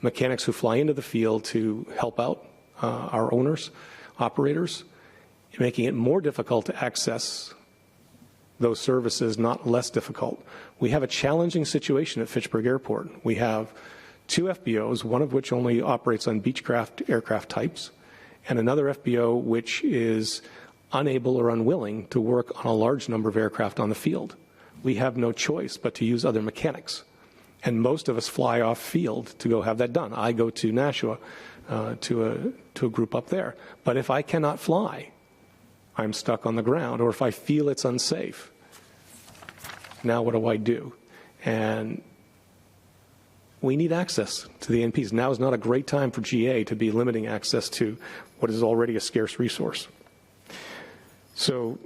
mechanics who fly into the field to help out our owners, operators, making it more difficult to access those services, not less difficult. We have a challenging situation at Fitchburg Airport. We have 2 FBOs, one of which only operates on Beechcraft aircraft types, and another FBO which is unable or unwilling to work on a large number of aircraft on the field. We have no choice but to use other mechanics. And most of us fly off field to go have that done. I go to Nashua to a group up there. But if I cannot fly, I'm stuck on the ground, or if I feel it's unsafe, now what do I do? And we need access to the NPs. Now is not a great time for GA to be limiting access to what is already a scarce resource. So,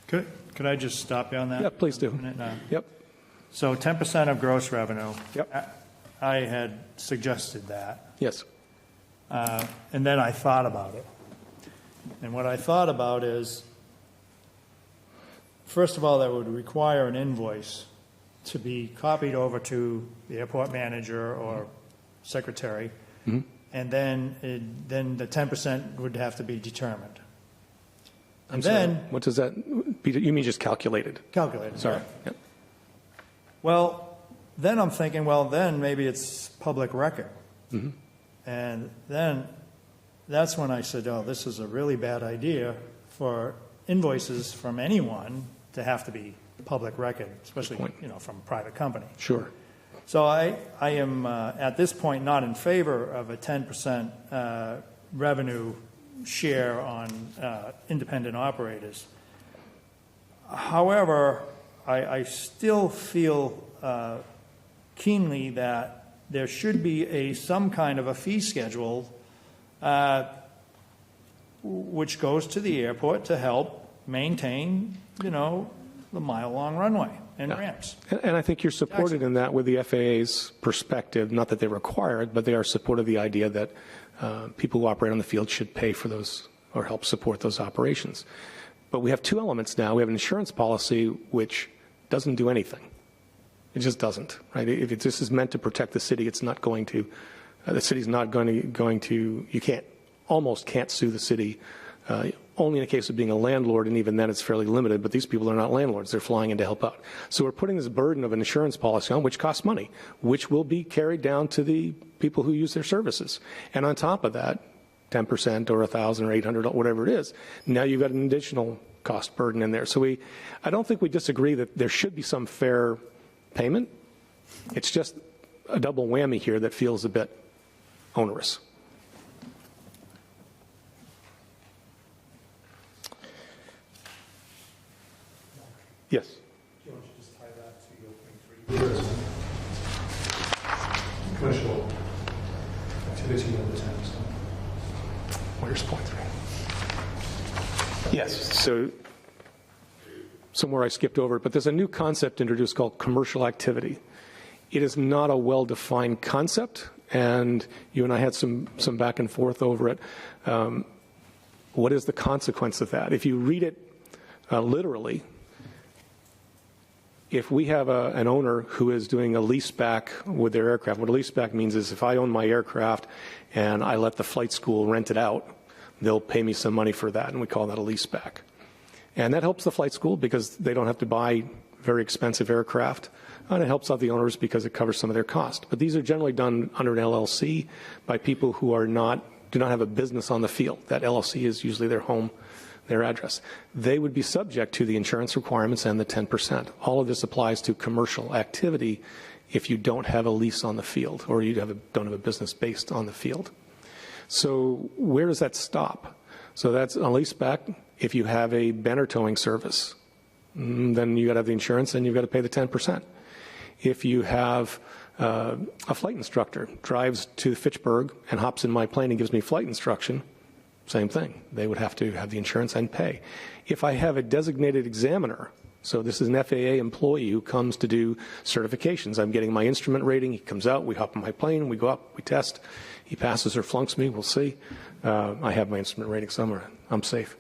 Could I just stop you on that? yeah, please do. Yep. So 10% of gross revenue. Yep. I had suggested that. Yes. And then I thought about it. And what I thought about is, first of all, that would require an invoice to be copied over to the airport manager or secretary, and then the 10% would have to be determined. And then, what does that, you mean just calculated? calculated. Sorry. right? Yep. Well, then I'm thinking, well, then maybe it's public record. And then that's when I said, oh, this is a really bad idea for invoices from anyone to have to be public record, especially, from a private company. Sure. So I am, at this point, not in favor of a 10% revenue share on independent operators. However, I still feel keenly that there should be some kind of a fee schedule which goes to the airport to help maintain, the mile-long runway and ramps. And I think you're supported in that with the FAA's perspective, not that they require it, but they are supportive of the idea that people who operate on the field should pay for those or help support those operations. But we have two elements now. We have an insurance policy which doesn't do anything. It just doesn't, right? If this is meant to protect the city, it's not going to, the city's not going to, you almost can't sue the city, only in the case of being a landlord, and even then it's fairly limited, but these people are not landlords. They're flying in to help out. So we're putting this burden of an insurance policy on, which costs money, which will be carried down to the people who use their services. And on top of that, 10% or 1,000 or 800, whatever it is, now you've got an additional cost burden in there. So I don't think we disagree that there should be some fair payment. It's just a double whammy here that feels a bit onerous. Yes. Do you want to just tie that to your opening 3? Commercial activity over 10%. Where's point 3? Yes. So somewhere I skipped over it, but there's a new concept introduced called commercial activity. It is not a well-defined concept, and you and I had some back and forth over it. What is the consequence of that? If you read it literally, if we have an owner who is doing a lease back with their aircraft, what a lease back means is if I own my aircraft and I let the flight school rent it out, they'll pay me some money for that, and we call that a lease back. And that helps the flight school because they don't have to buy very expensive aircraft, and it helps out the owners because it covers some of their cost. But these are generally done under an LLC by people who do not have a business on the field. That LLC is usually their home, their address. They would be subject to the insurance requirements and the 10%. All of this applies to commercial activity if you don't have a lease on the field or you don't have a business based on the field. So where does that stop? So that's a lease back. If you have a banner towing service, then you got to have the insurance and you've got to pay the 10%. If you have a flight instructor drives to Fitchburg and hops in my plane and gives me flight instruction, same thing. They would have to have the insurance and pay. If I have a designated examiner, so this is an FAA employee who comes to do certifications. I'm getting my instrument rating. He comes out, we hop on my plane, we go up, we test. He passes or flunks me, we'll see. I have my instrument rating somewhere. I'm safe.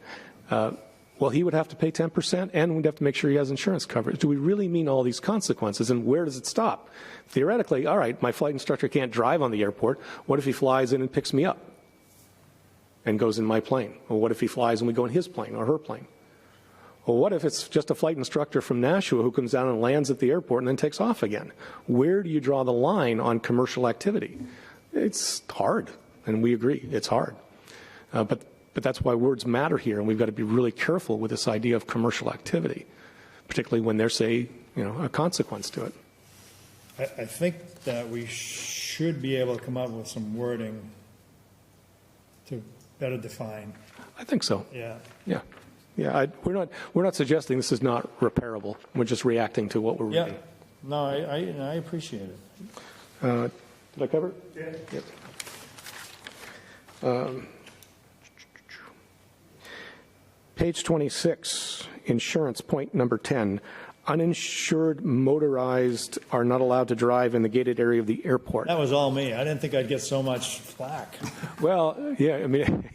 Well, he would have to pay 10%, and we'd have to make sure he has insurance coverage. Do we really mean all these consequences, and where does it stop? Theoretically, all right, my flight instructor can't drive on the airport. What if he flies in and picks me up and goes in my plane? Or what if he flies and we go in his plane or her plane? Well, what if it's just a flight instructor from Nashua who comes down and lands at the airport and then takes off again? Where do you draw the line on commercial activity? It's hard, and we agree, it's hard. But that's why words matter here, and we've got to be really careful with this idea of commercial activity, particularly when there's a consequence to it. I think that we should be able to come up with some wording to better define. I think so. Yeah. Yeah. We're not suggesting this is not repairable. We're just reacting to what we're reading. No, I appreciate it. Did I cover it? Yeah. Yep. Page 26, insurance, point number 10. Uninsured motorized are not allowed to drive in the gated area of the airport. That was all me. I didn't think I'd get so much flack. Well, yeah, I mean,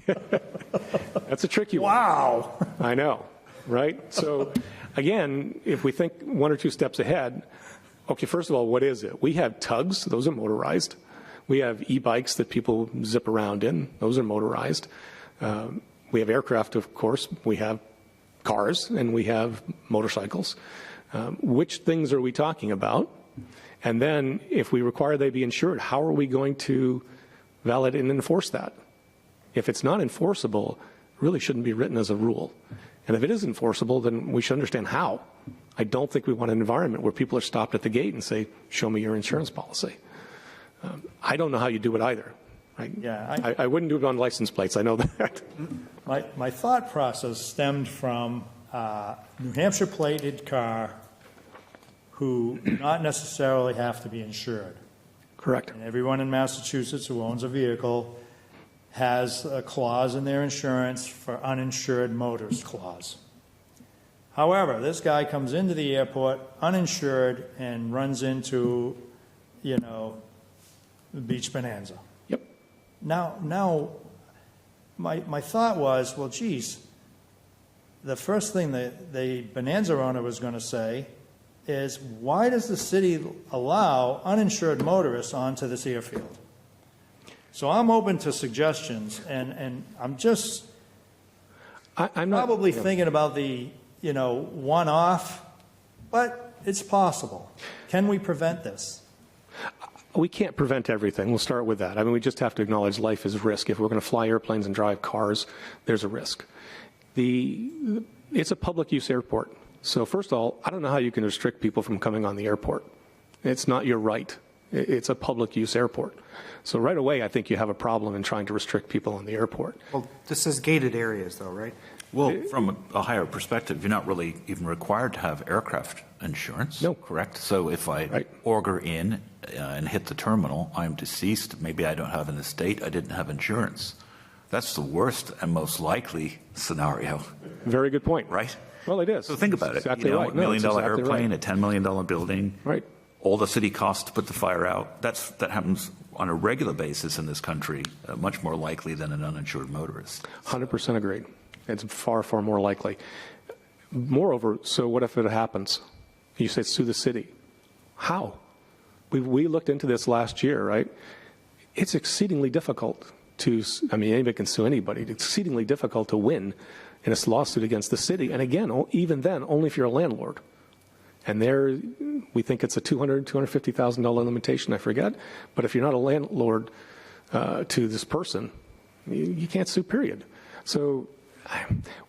that's a tricky one. Wow. I know, right? So, again, if we think one or two steps ahead, okay, first of all, what is it? We have tugs, those are motorized. We have e-bikes that people zip around in, those are motorized. We have aircraft, of course. We have cars, and we have motorcycles. Which things are we talking about? And then, if we require they be insured, how are we going to validate and enforce that? If it's not enforceable, it really shouldn't be written as a rule. And if it is enforceable, then we should understand how. I don't think we want an environment where people are stopped at the gate and say, show me your insurance policy. I don't know how you do it either. Right? Yeah, I wouldn't do it on license plates. I know that. My thought process stemmed from New Hampshire plated car who do not necessarily have to be insured. Correct. And everyone in Massachusetts who owns a vehicle has a clause in their insurance for uninsured motorist clause. However, this guy comes into the airport uninsured and runs into, the Beach Bonanza. Yep. Now, my thought was, well, geez, the first thing that the Bonanza owner was going to say is, why does the city allow uninsured motorists onto this airfield? So I'm open to suggestions, and I'm just I'm not, probably thinking about the, one-off, but it's possible. Can we prevent this? We can't prevent everything. We'll start with that. I mean, we just have to acknowledge life is risk. If we're going to fly airplanes and drive cars, there's a risk. It's a public use airport. So first of all, I don't know how you can restrict people from coming on the airport. It's not your right. It's a public use airport. So right away, I think you have a problem in trying to restrict people on the airport. Well, this says gated areas, though, right? Well, from a higher perspective, you're not really even required to have aircraft insurance. No. Correct? So if I auger in and hit the terminal, I'm deceased, maybe I don't have an estate, I didn't have insurance. That's the worst and most likely scenario. Very good point. Right? Well, it is. So think about it. Exactly right. $1 million No, it's exactly airplane, right. a $10 million building. Right. All the city costs to put the fire out. That happens on a regular basis in this country, much more likely than an uninsured motorist. 100% agreed. It's far, far more likely. Moreover, so what if it happens? You say sue the city. How? We looked into this last year, right? It's exceedingly difficult anybody can sue anybody. It's exceedingly difficult to win in a lawsuit against the city. And again, even then, only if you're a landlord. And there, we think it's a $250,000 limitation, I forget. But if you're not a landlord to this person, you can't sue, period. So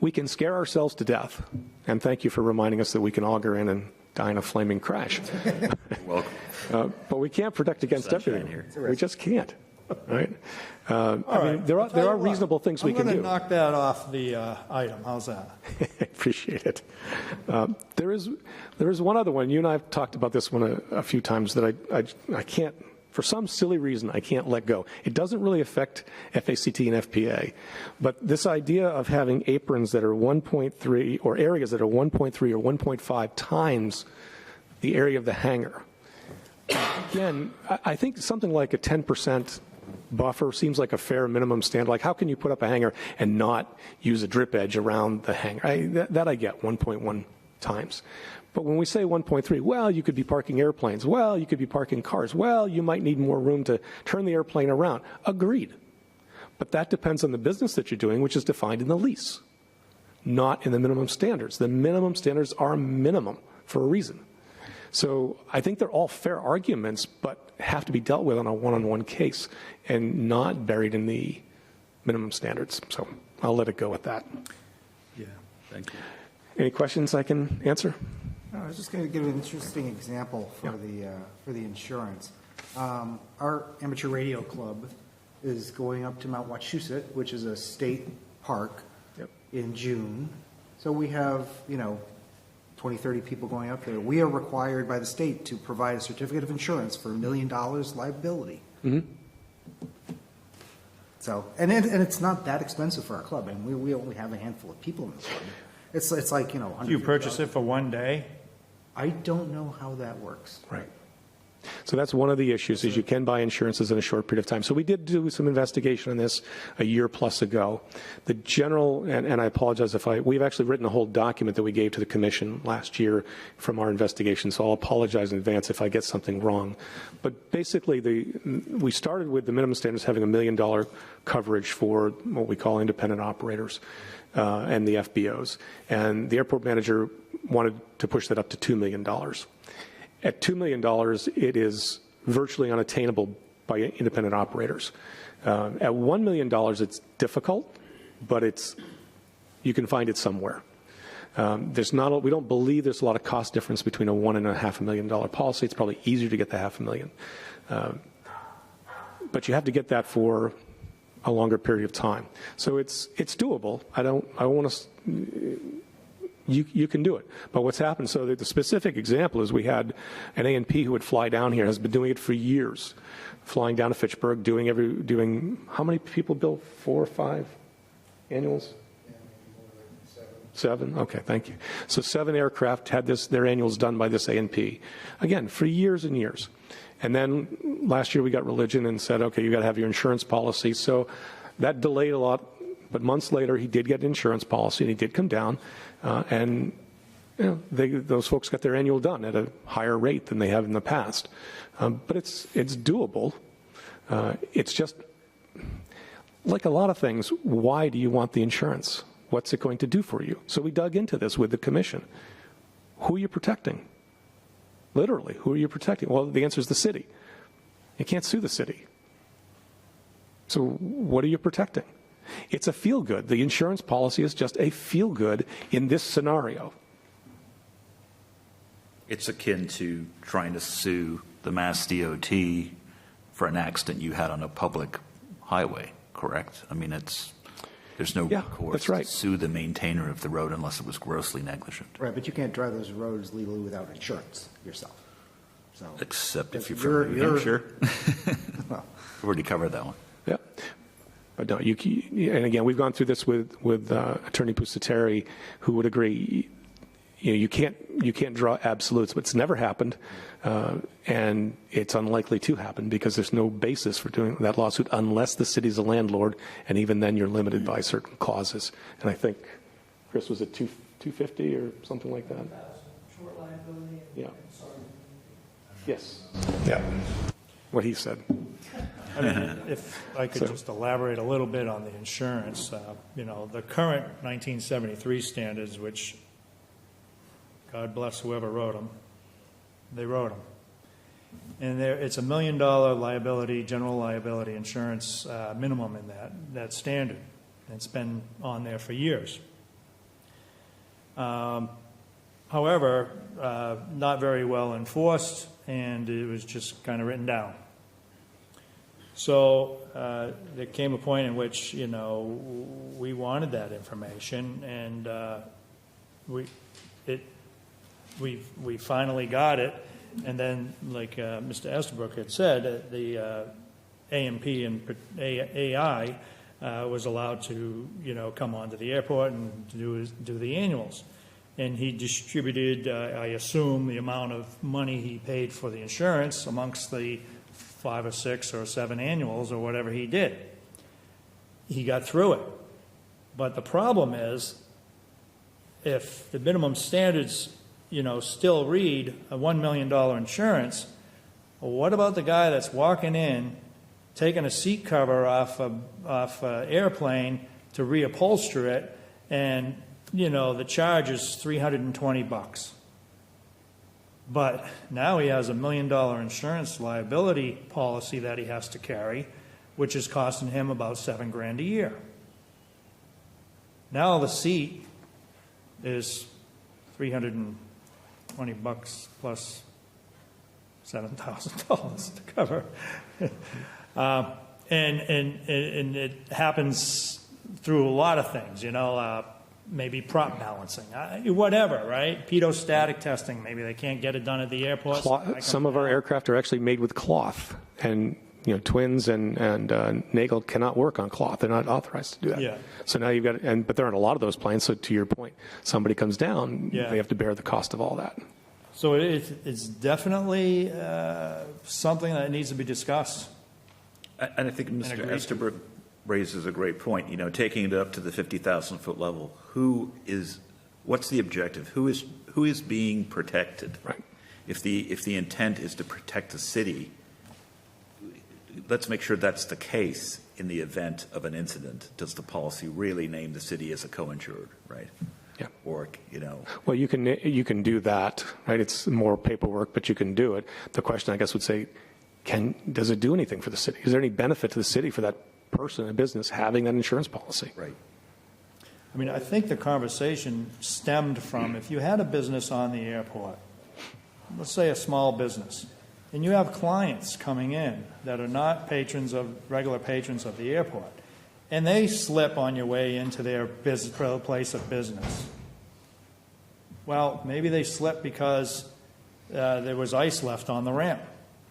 we can scare ourselves to death. And thank you for reminding us that we can auger in and die in a flaming crash. Welcome. But we can't protect agaget everything. here. We just can't. Right? There are reasonable things we can do. I'm going to knock that off the item. How's that? I appreciate it. There is one other one. You and I have talked about this one a few times that I can't, for some silly reason, I can't let go. It doesn't really affect FACT and FPA, but this idea of having aprons that are 1.3 or areas that are 1.3 or 1.5 times the area of the hangar. Again, I think something like a 10% buffer seems like a fair minimum standard. Like, how can you put up a hangar and not use a drip edge around the hangar? That I get, 1.1 times. But when we say 1.3, well, you could be parking airplanes. Well, you could be parking cars. Well, you might need more room to turn the airplane around. Agreed. But that depends on the business that you're doing, which is defined in the lease, not in the minimum standards. The minimum standards are minimum for a reason. So I think they're all fair arguments, but have to be dealt with on a one-on-one case and not buried in the minimum standards. So I'll let it go at that. Yeah, thank you. Any questions I can answer? No, I was just going to give an interesting example for the insurance. Our amateur radio club is going up to Mount Wachusett, which is a state park, in June. So we have, 20, 30 people going up there. We are required by the state to provide a certificate of insurance for $1 million liability. So, and it's not that expensive for our club. I mean, we only have a handful of people in this club. It's like, you know, Do you purchase it for one day? I don't know how that works. Right. So that's one of the issues, is you can buy insurances in a short period of time. So we did do some investigation on this a year plus ago. The general, and I apologize we've actually written a whole document that we gave to the commission last year from our investigation, so I'll apologize in advance if I get something wrong. But basically, we started with the minimum standards having $1 million coverage for what we call independent operators and the FBOs. And the airport manager wanted to push that up to $2 million. At $2 million, it is virtually unattainable by independent operators. At $1 million, it's difficult, but you can find it somewhere. We don't believe there's a lot of cost difference between a $1 and a $500,000 million policy. It's probably easier to get the $500,000. But you have to get that for a longer period of time. So it's doable. I want to. You can do it. But what's happened, so the specific example is we had an A&P who would fly down here, has been doing it for years, flying down to Fitchburg, doing how many people, Bill? 4 or 5 annuals? 7? Okay, thank you. So 7 aircraft had their annuals done by this A&P. Again, for years and years. And then last year we got religion and said, okay, you got to have your insurance policy. So that delayed a lot. But months later, he did get an insurance policy, and he did come down, and you know, those folks got their annual done at a higher rate than they have in the past. But it's doable. It's just like a lot of things. Why do you want the insurance? What's it going to do for you? So we dug into this with the commission. Who are you protecting? Literally, who are you protecting? Well, the answer is the city. You can't sue the city. So what are you protecting? It's a feel-good. The insurance policy is just a feel-good in this scenario. It's akin to trying to sue the Mass DOT for an accident you had on a public highway, correct? I mean, there's no recourse that's right. to sue the maintainer of the road unless it was grossly negligent. Right, but you can't drive those roads legally without insurance yourself. So, Except if you're from New Hampshire. well, We've already covered that one. Yeah. But no, and again, we've gone through this with Attorney Pusateri, who would agree. You know, you can't draw absolutes, but it's never happened, and it's unlikely to happen because there's no basis for doing that lawsuit unless the city's a landlord, and even then you're limited by certain clauses. And I think Chris was at $250 or something like that. Short liability. Yeah. Yes. Yeah. What he said. I mean, if I could just elaborate a little bit on the insurance, you know, the current 1973 standards, which God bless whoever wrote them, they wrote them. And it's $1 million liability, general liability insurance minimum in that standard. It's been on there for years. However, not very well enforced, and it was just kind of written down. So there came a point in which, you know, we wanted that information, and we finally got it. And then, like Mr. Estabrook had said, the A&P and AI was allowed to, you know, come onto the airport and do the annuals. And he distributed, I assume, the amount of money he paid for the insurance amongst the 5 or 6 or 7 annuals or whatever he did. He got through it. But the problem is, if the minimum standards, you know, still read a $1 million insurance, well, what about the guy that's walking in, taking a seat cover off an airplane to reupholster it, and, you know, the charge is $320? But now he has $1 million insurance liability policy that he has to carry, which is costing him about $7,000 a year. Now the seat is $320 plus $7,000 to cover, and it happens through a lot of things. You know, maybe prop balancing, whatever, right? Pedostatic testing, maybe they can't get it done at the airport. Some of our aircraft are actually made with cloth, and Twins and Nagel cannot work on cloth. They're not authorized to do that. Yeah. So now you've got, but there aren't a lot of those planes. So to your point, somebody comes down, Yeah. they have to bear the cost of all that. So it's definitely something that needs to be discussed. And I think Mr. Estabrook raises a great point. Taking it up to the 50,000-foot level, what's the objective? Who is being protected? Right. If the intent is to protect the city, let's make sure that's the case in the event of an incident. Does the policy really name the city as a co-insured, right? Yeah. Or, Well, you can do that, right? It's more paperwork, but you can do it. The question, I guess, would say, does it do anything for the city? Is there any benefit to the city for that person, a business, having that insurance policy? Right. I mean, I think the conversation stemmed from if you had a business on the airport, let's say a small business, and you have clients coming in that are not regular patrons of the airport, and they slip on your way into their place of business. Well, maybe they slipped because there was ice left on the ramp,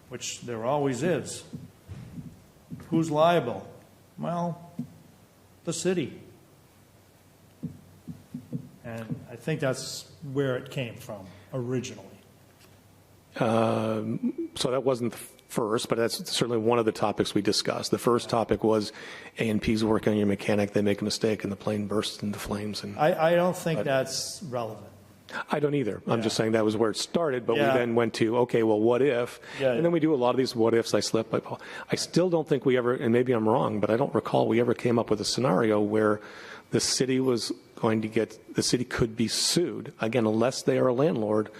which there always is. Who's liable? Well, the city. And I think that's where it came from originally. So that wasn't the first, but that's certainly one of the topics we discussed. The first topic was A&P's working on your mechanic. They make a mistake and the plane bursts into flames. And I don't think that's relevant. I don't either. I'm just saying that was where it started, but Yeah. we then went to, okay, well, what if? Yeah. And then we do a lot of these what ifs. I slip. I still don't think we ever, and maybe I'm wrong, but I don't recall we ever came up with a scenario where the city was going to the city could be sued, again, unless they are a landlord.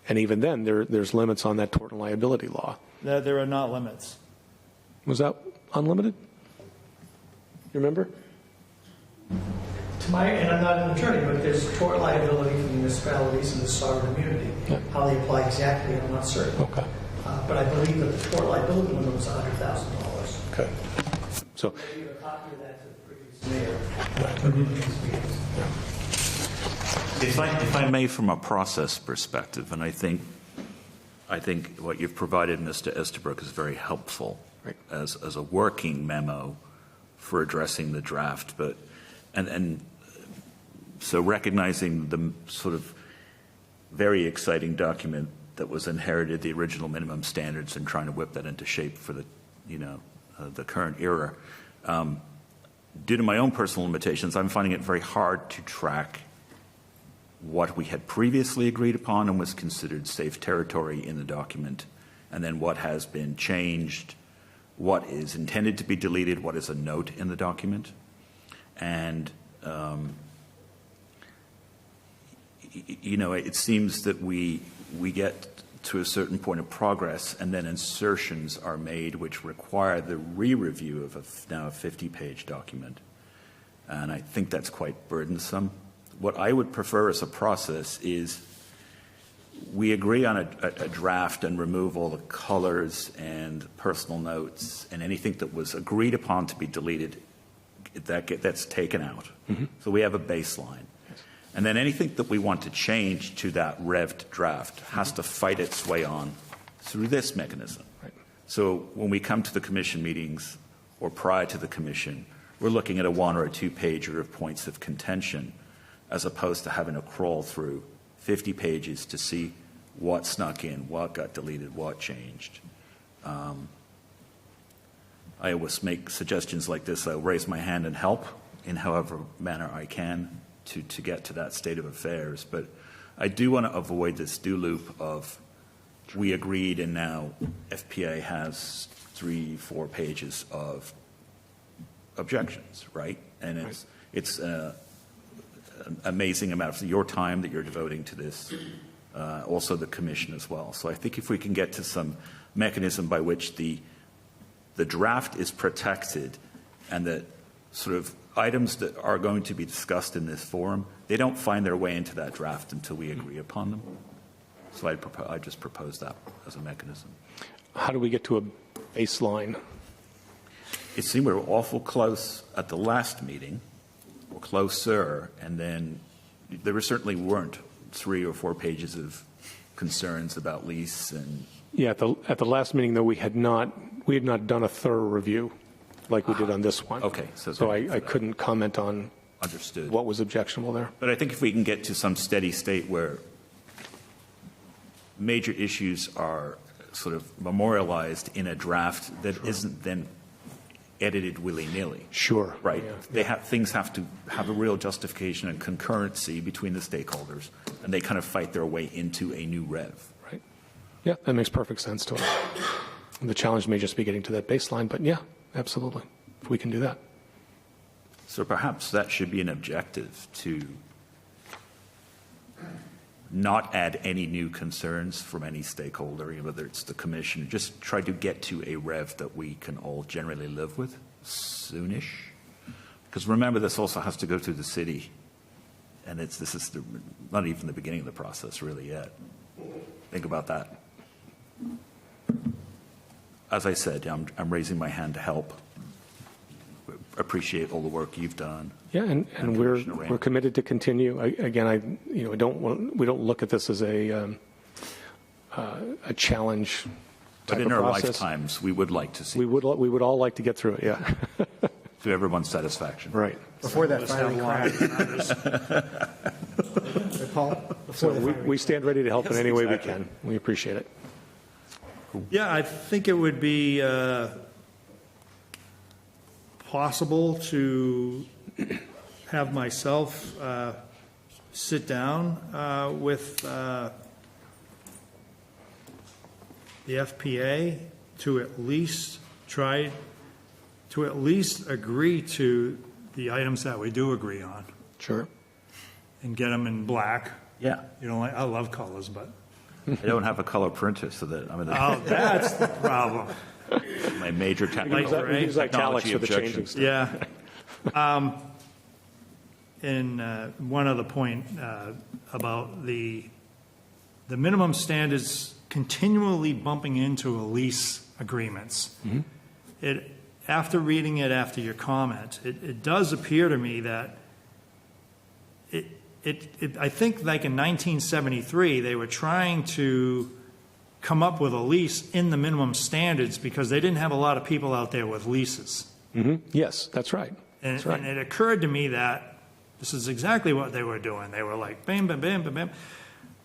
And even then, there's limits on that tort and liability law. There are not limits. Was that unlimited? You remember? And I'm not an attorney, but there's tort liability for municipalities and the sovereign immunity. Yeah. How they apply exactly, I'm not certain. Okay. But I believe that the tort liability limit was $100,000. Okay. So. I gave a copy of that to the previous mayor. If I may, from a process perspective, and I think what you've provided, Mr. Estabrook, is very helpful as a working memo for addressing the draft, and so recognizing the sort of very exciting document that was inherited, the original minimum standards, and trying to whip that into shape for the current era. Due to my own personal limitations, I'm finding it very hard to track what we had previously agreed upon and was considered safe territory in the document, and then what has been changed, what is intended to be deleted, what is a note in the document. And, it seems that we get to a certain point of progress, and then insertions are made which require the re-review of now a 50-page document. And I think that's quite burdensome. What I would prefer as a process is we agree on a draft and remove all the colors and personal notes and anything that was agreed upon to be deleted, that's taken out. Mm-hmm. So we have a baseline. Yes. And then anything that we want to change to that revved draft has to fight its way on through this mechanism. Right. So when we come to the commission meetings or prior to the commission, we're looking at a 1 or a 2-pager of points of contention, as opposed to having to crawl through 50 pages to see what snuck in, what got deleted, what changed. I always make suggestions like this. I'll raise my hand and help in however manner I can to get to that state of affairs. But I do want to avoid this do loop of we agreed and now FPA has 3-4 pages of objections, right? And it's an amazing amount of your time that you're devoting to this, also the commission as well. So I think if we can get to some mechanism by which the draft is protected and that sort of items that are going to be discussed in this forum, they don't find their way into that draft until we agree upon them. So I just propose that as a mechanism. How do we get to a baseline? It seemed we were awful close at the last meeting, or closer, and then there certainly weren't 3 or 4 pages of concerns about lease and. Yeah, at the last meeting, though, we had not done a thorough review like we did on this one. Okay. So I couldn't comment on Understood. what was objectionable there. But I think if we can get to some steady state where major issues are sort of memorialized in a draft that isn't then edited willy-nilly. Sure. Right. Yeah. Things have to have a real justification and concurrency between the stakeholders, and they kind of fight their way into a new rev. Right. Yeah, that makes perfect sense to us. The challenge may just be getting to that baseline, but yeah, absolutely. If we can do that. So perhaps that should be an objective, to not add any new concerns from any stakeholder, whether it's the commission, just try to get to a rev that we can all generally live with soonish. Because remember, this also has to go through the city, and this is not even the beginning of the process really yet. Think about that. As I said, I'm raising my hand to help. Appreciate all the work you've done. Yeah, and we're committed to continue. We don't look at this as a challenge. But in our lifetimes, we would like to see. We would all like to get through it. Yeah. To everyone's satisfaction. Right. Before that firing crash. Paul? So we stand ready to help in any way we can. We appreciate it. Yeah, I think it would be possible to have myself sit down with the FPA to at least agree to the items that we do agree on. Sure. And get them in black. Yeah. You know, I love colors, but. I don't have a color printer, so that Oh, that's the problem. My major We use italics for the changing stuff. Yeah. And one other point about the minimum standards continually bumping into lease agreements. Mm-hmm. After reading it after your comment, it does appear to me that I think like in 1973, they were trying to come up with a lease in the minimum standards because they didn't have a lot of people out there with leases. Mm-hmm. Yes, that's right. And, That's right. and it occurred to me that this is exactly what they were doing. They were like, bam, bam, bam, bam, bam.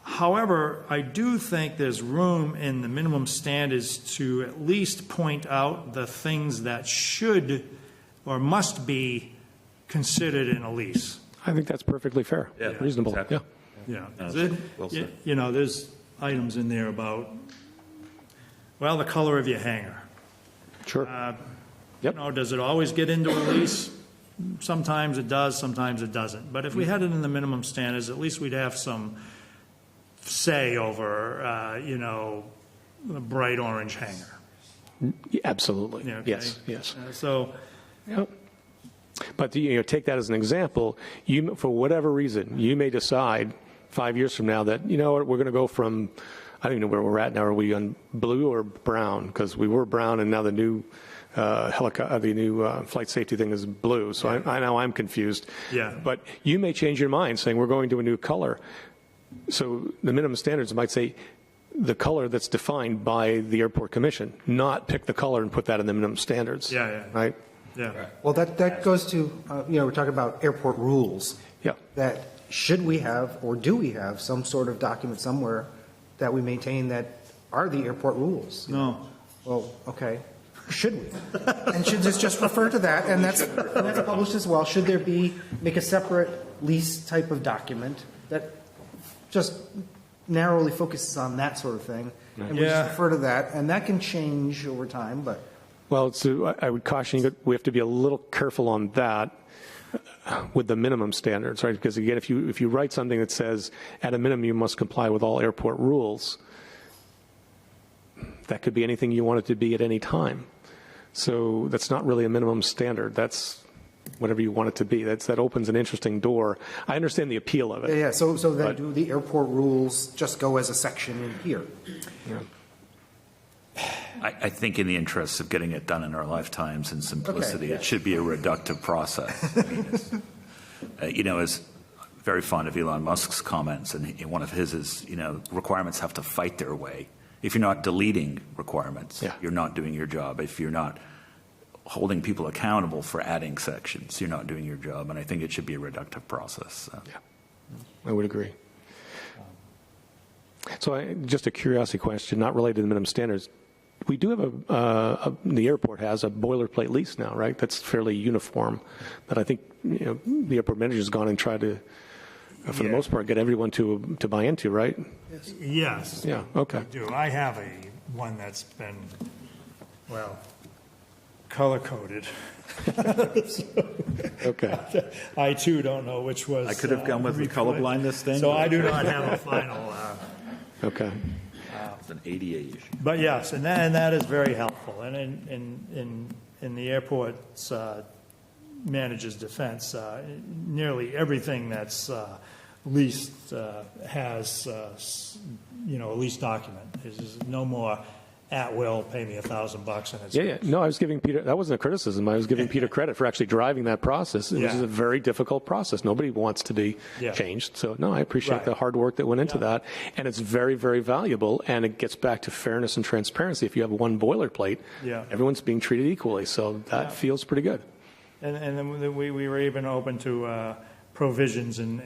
However, I do think there's room in the minimum standards to at least point out the things that should or must be considered in a lease. I think that's perfectly fair. Yeah, Reasonable. exactly. Yeah. Yeah. You know, there's items in there about, well, the color of your hanger. Sure. You know, does it always get into a lease? Sometimes it does, sometimes it doesn't. But if we had it in the minimum standards, at least we'd have some say over, you know, a bright orange hanger. Absolutely. Yeah, okay. Yes. So, Yep. But take that as an example. You, for whatever reason, you may decide 5 years from now that, you know what, we're going to go from, I don't even know where we're at now. Are we on blue or brown? Because we were brown, and now the new flight safety thing is blue. So I know I'm confused. Yeah. But you may change your mind, saying we're going to a new color. So the minimum standards might say the color that's defined by the Airport Commission, not pick the color and put that in the minimum standards. Yeah. Right. Yeah. Well, that goes to, we're talking about airport rules. Yeah. That should we have, or do we have, some sort of document somewhere that we maintain that are the airport rules? No. Well, okay. Should we? And should this just refer to that? And that's published as well. Should there make a separate lease type of document that just narrowly focuses on that sort of thing? And we just refer to that, and that can change over time, but. Well, so I would caution you that we have to be a little careful on that with the minimum standards, right? Because again, if you write something that says at a minimum you must comply with all airport rules, that could be anything you want it to be at any time. So that's not really a minimum standard. That's whatever you want it to be. That opens an interesting door. I understand the appeal of it. Yeah. So then do the airport rules just go as a section in here? Yeah. I think in the interest of getting it done in our lifetimes and simplicity, Okay, yeah. It should be a reductive process. I mean, as very fond of Elon Musk's comments, and one of his is, requirements have to fight their way. If you're not deleting requirements, you're not doing your job. If you're not holding people accountable for adding sections, you're not doing your job. And I think it should be a reductive process. So. Yeah, I would agree. So just a curiosity question, not related to the minimum standards. We do have the airport has a boilerplate lease now, right? That's fairly uniform. That I think the airport manager has gone and tried to, for the most part, get everyone to buy into, right? Yes. Yeah. Okay. I do. I have one that's been, color coded. Okay. I too don't know which was. I could have gone with the colorblindness thing. So I do not have a final. Okay. It's an ADA issue. But yes, and that is very helpful. And in the airport's manager's defense, nearly everything that's leased has a lease document. There's no more at will, pay me $1,000 and it's Yeah. No, I was giving Peter, that wasn't a criticism. I was giving Peter credit for actually driving that process. It was a very difficult process. Nobody wants to be changed. So, no, I appreciate the hard work that went into that. And it's very, very valuable. And it gets back to fairness and transparency. If you have one boilerplate, everyone's being treated equally. So that feels pretty good. And then we were even open to provisions in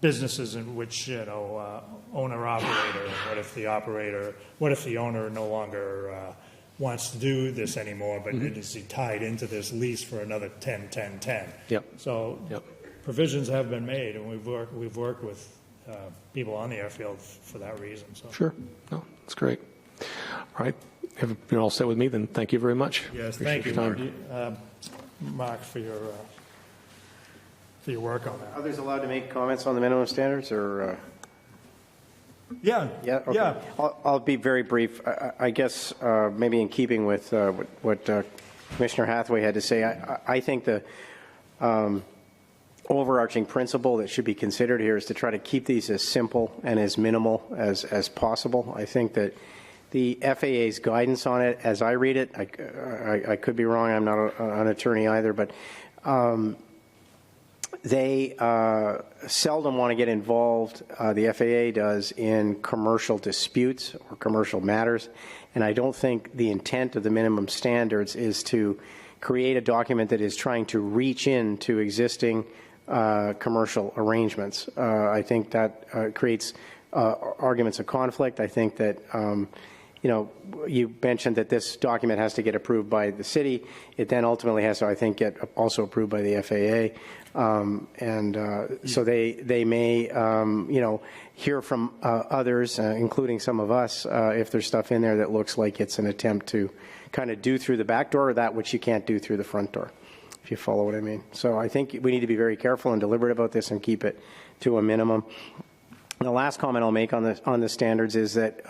businesses in which, owner-operator, what if the owner no longer wants to do this anymore, but it is tied into this lease for another 10, 10, 10. Yep. So provisions have been made, and we've worked with people on the airfield for that reason. So. Sure. No, that's great. All right. If you're all set with me, then thank you very much. Yes, Appreciate thank your you, time. Mark, for your work on that. Others allowed to make comments on the minimum standards, or? Yeah. Yeah. Okay. Yeah. I'll be very brief. I guess maybe in keeping with what Commissioner Hathaway had to say, I think the overarching principle that should be considered here is to try to keep these as simple and as minimal as possible. I think that the FAA's guidance on it, as I read it, I could be wrong. I'm not an attorney either, but they seldom want to get involved, the FAA does, in commercial disputes or commercial matters. And I don't think the intent of the minimum standards is to create a document that is trying to reach into existing commercial arrangements. I think that creates arguments of conflict. I think that you mentioned that this document has to get approved by the city. It then ultimately has to, I think, get also approved by the FAA. So they may, hear from others, including some of us, if there's stuff in there that looks like it's an attempt to kind of do through the back door or that which you can't do through the front door, if you follow what I mean. So I think we need to be very careful and deliberate about this and keep it to a minimum. The last comment I'll make on the standards is that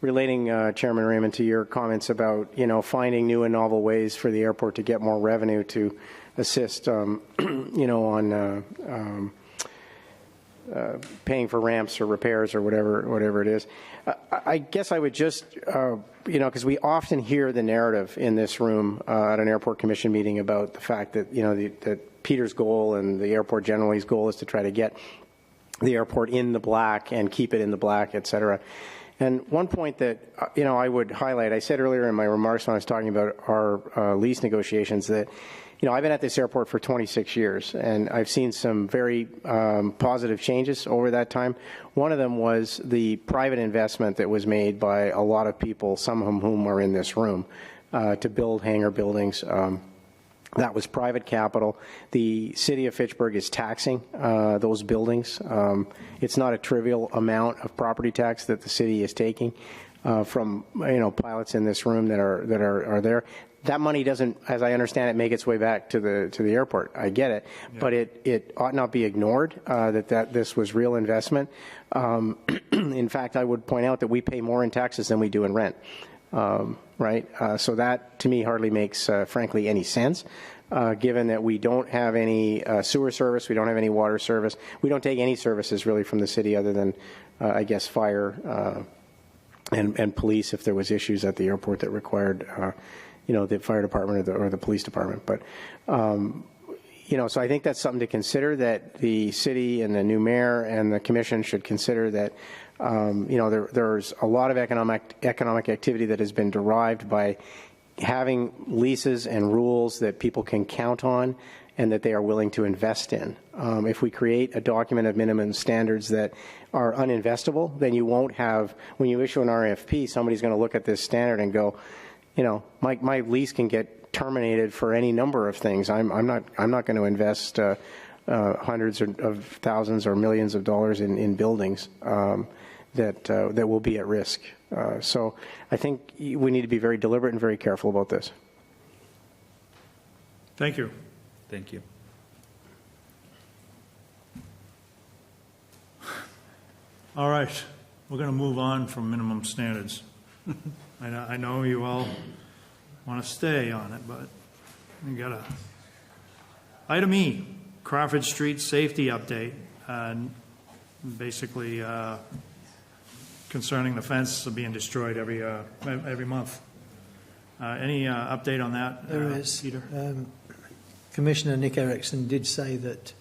relating, Chairman Raymond, to your comments about, finding new and novel ways for the airport to get more revenue to assist, on paying for ramps or repairs or whatever it is. I guess I would just, because we often hear the narrative in this room at an airport commission meeting about the fact that, that Peter's goal and the airport generally's goal is to try to get the airport in the black and keep it in the black, et cetera. And one point that, I would highlight, I said earlier in my remarks when I was talking about our lease negotiations that, I've been at this airport for 26 years, and I've seen some very positive changes over that time. One of them was the private investment that was made by a lot of people, some of whom are in this room, to build hangar buildings. That was private capital. The city of Fitchburg is taxing those buildings. It's not a trivial amount of property tax that the city is taking from pilots in this room that are there. That money doesn't, as I understand it, make its way back to the airport. I get it, but it ought not be ignored that this was real investment. In fact, I would point out that we pay more in taxes than we do in rent. Right? So that, to me, hardly makes, frankly, any sense, given that we don't have any sewer service, we don't have any water service. We don't take any services, really, from the city other than, I guess, fire and police if there was issues at the airport that required, the fire department or the police department. But, so I think that's something to consider, that the city and the new mayor and the commission should consider that, there's a lot of economic activity that has been derived by having leases and rules that people can count on and that they are willing to invest in. If we create a document of minimum standards that are uninvestable, then you won't have, when you issue an RFP, somebody's going to look at this standard and go, my lease can get terminated for any number of things. I'm not going to invest hundreds of thousands or millions of dollars in buildings that will be at risk. So I think we need to be very deliberate and very careful about this. Thank you. Thank you. All right, we're going to move on from minimum standards. I know you all want to stay on it, but we got to. Item E, Crawford Street safety update. Basically, concerning the fence being destroyed every month. Any update on that? There is. Peter? Commissioner Nick Erickson did say that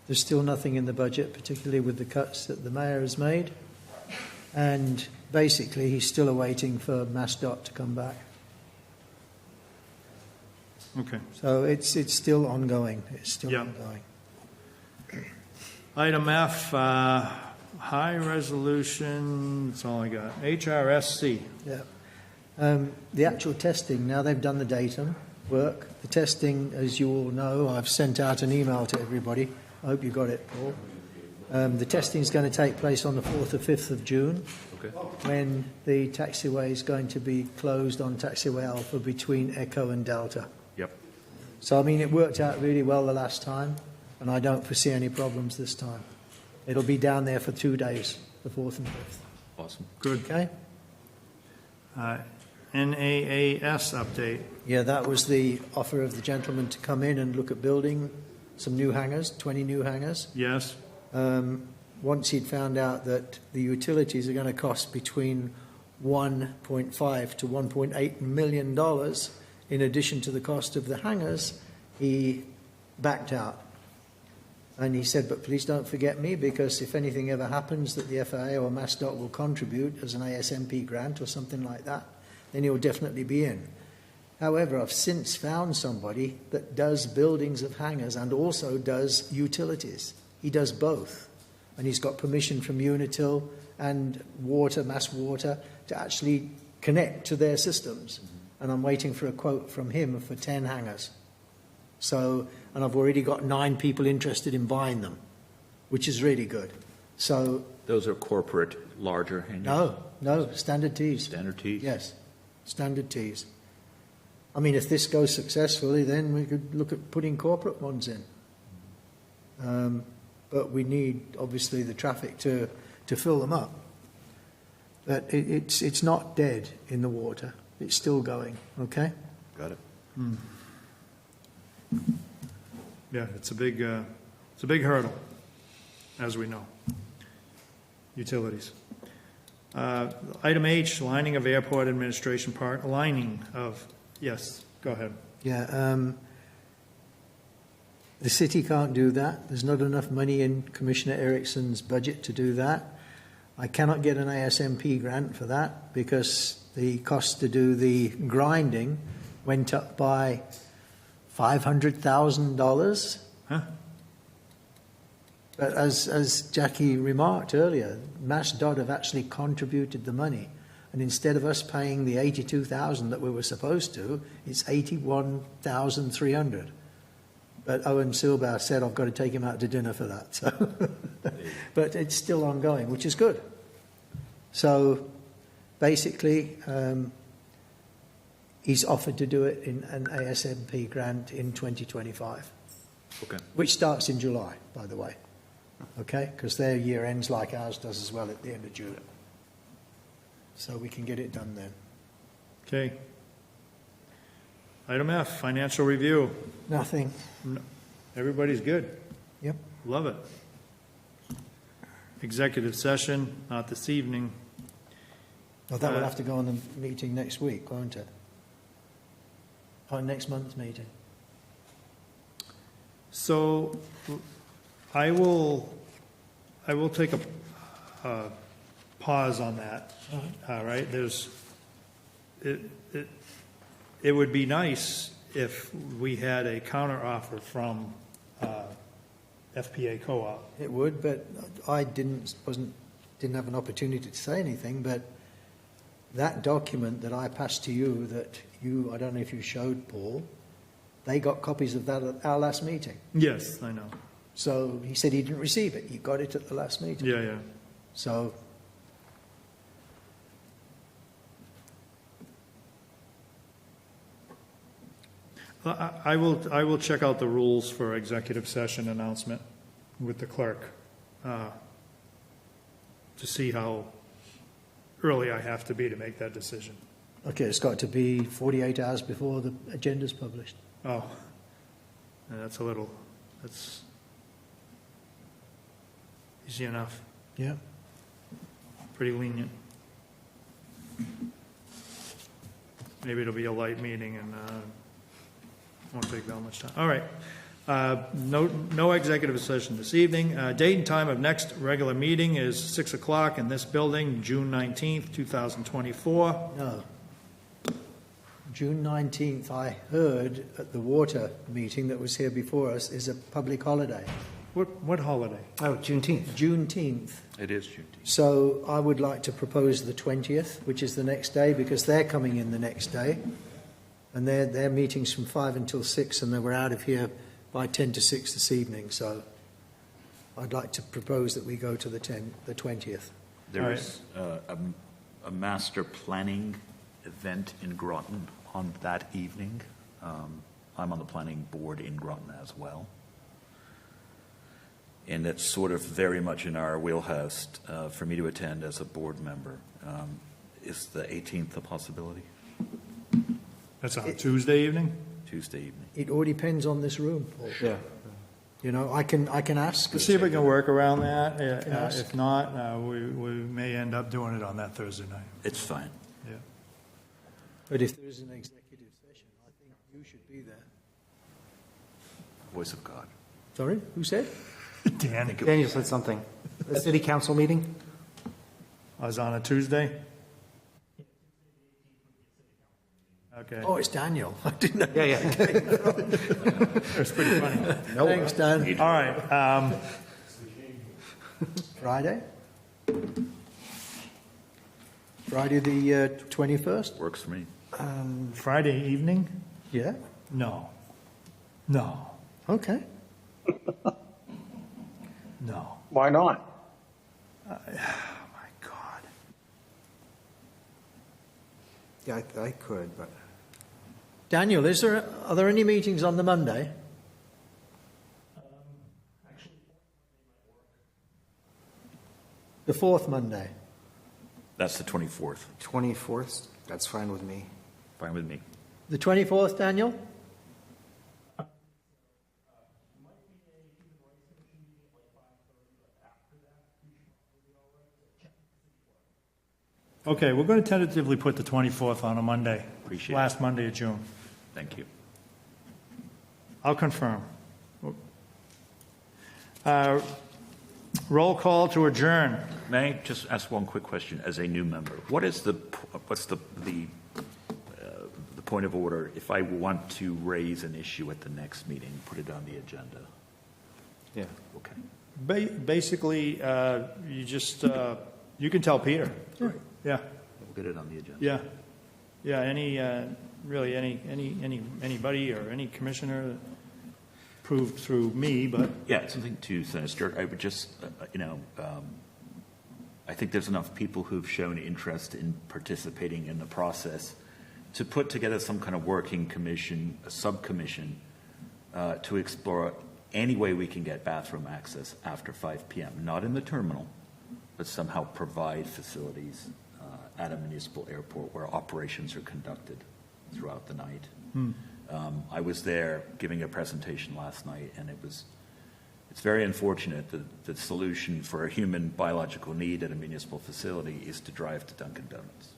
there's still nothing in the budget, particularly with the cuts that the mayor has made. And basically, he's still awaiting for MassDOT to come back. Okay. So it's still ongoing. It's still Yeah. ongoing. Item F, high resolution, that's all I got. HRSC. Yeah. The actual testing, now they've done the datum work. The testing, as you all know, I've sent out an email to everybody. I hope you got it, Paul. The testing is going to take place on the 4th or 5th of June, when the taxiway is going to be closed on Taxiway Alpha between Echo and Delta. Yep. So, I mean, it worked out really well the last time, and I don't foresee any problems this time. It'll be down there for 2 days, the 4th and 5th. Awesome. Good. Okay? NAAS update. Yeah, that was the offer of the gentleman to come in and look at building some new hangars, 20 new hangars. Yes. Once he'd found out that the utilities are going to cost between $1.5 to $1.8 million in addition to the cost of the hangars, he backed out. And he said, but please don't forget me, because if anything ever happens that the FAA or MassDOT will contribute as an ASMP grant or something like that, then he'll definitely be in. However, I've since found somebody that does buildings of hangars and also does utilities. He does both. And he's got permission from Unitil and Mass Water to actually connect to their systems. And I'm waiting for a quote from him for 10 hangars. So, and I've already got 9 people interested in buying them, which is really good. So Those are corporate, larger hangars? No, standard tees. Standard tees? Yes, standard tees. I mean, if this goes successfully, then we could look at putting corporate ones in. But we need, obviously, the traffic to fill them up. But it's not dead in the water. It's still going, okay? Got it. Yeah, it's a big hurdle, as we know. Utilities. Item H, lining of airport administration park, yes, go ahead. Yeah, the city can't do that. There's not enough money in Commissioner Erickson's budget to do that. I cannot get an ASMP grant for that because the cost to do the grinding went up by $500,000. Huh? But as Jackie remarked earlier, MassDOT have actually contributed the money. And instead of us paying the $82,000 that we were supposed to, it's $81,300. But Owen Silber said I've got to take him out to dinner for that. So, but it's still ongoing, which is good. So basically, he's offered to do it in an ASMP grant in 2025. Okay. Which starts in July, by the way. Okay? Because their year ends like ours does as well at the end of June. So we can get it done then. Okay. Item F, financial review. Nothing. No. Everybody's good. Yep. Love it. Executive session, not this evening. Well, that will have to go on the meeting next week, won't it? Or next month's meeting. So I will take a pause on that. All right, it would be nice if we had a counter offer from FPA Co-op. It would, but I didn't have an opportunity to say anything, but that document that I passed to you that I don't know if you showed Paul, they got copies of that at our last meeting. Yes, I know. So he said he didn't receive it. He got it at the last meeting. Yeah. So I will check out the rules for executive session announcement with the clerk to see how early I have to be to make that decision. okay, it's got to be 48 hours before the agenda's published. Oh, that's easy enough, Yeah. pretty lenient. Maybe it'll be a light meeting and won't take that much time. All right. No executive session this evening. Date and time of next regular meeting is 6 o'clock in this building, June 19th, 2024. No. June 19th, I heard at the water meeting that was here before us, is a public holiday. What holiday? Oh, Juneteenth. Juneteenth. It is Juneteenth. So I would like to propose the 20th, which is the next day, because they're coming in the next day. And their meetings from 5 until 6, and they were out of here by 10 to 6 this evening. So I'd like to propose that we go to the 20th. There is a master planning event in Groton on that evening. I'm on the planning board in Groton as well. And it's sort of very much in our wheelhouse for me to attend as a board member. Is the 18th a possibility? That's on Tuesday evening? Tuesday evening. It all depends on this room, Paul. Yeah. You know, I can ask. Let's see if we can work around that. If not, we may end up doing it on that Thursday night. It's fine. Yeah. But if there is an executive session, I think you should be there. Voice of God. Sorry, who said? Dan, Daniel said something. The city council meeting? I was on a Tuesday? Okay. Oh, it's Daniel. I didn't know. Yeah. It's pretty funny. Thanks, Dan. All right. Friday? Friday the 21st? Works for me. Friday evening? Yeah. No. Okay. No. Why not? My God. Yeah, I could, but Daniel, are there any meetings on the Monday? The fourth Monday. That's the 24th. 24th, that's fine with me. Fine with me. The 24th, Daniel? Okay, we're going to tentatively put the 24th on a Monday. Appreciate it. Last Monday of June. Thank you. I'll confirm. Roll call to adjourn. May I just ask one quick question as a new member? What's the point of order if I want to raise an issue at the next meeting, put it on the agenda? Yeah. Okay. Basically, you just, you can tell Peter. Right. Yeah. We'll get it on the agenda. Yeah, anybody or any commissioner approved through me, but. Yeah, it's something too sinister. I would just, I think there's enough people who've shown interest in participating in the process to put together some kind of working commission, a subcommission, to explore any way we can get bathroom access after 5 p.m., not in the terminal, but somehow provide facilities at a municipal airport where operations are conducted throughout the night. I was there giving a presentation last night, and it's very unfortunate that the solution for a human biological need at a municipal facility is to drive to Dunkin' Donuts.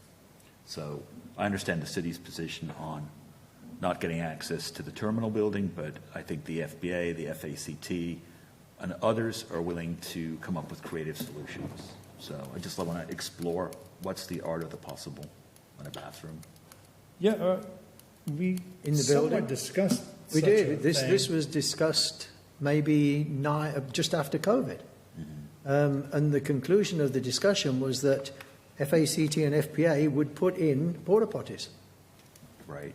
So I understand the city's position on not getting access to the terminal building, but I think the FBA, the FACT, and others are willing to come up with creative solutions. So I just want to explore what's the art of the possible in a bathroom. Yeah, we In the somewhat building? discussed We such a did. This thing. was discussed maybe just after COVID. And the conclusion of the discussion was that FACT and FPA would put in porta potties Right.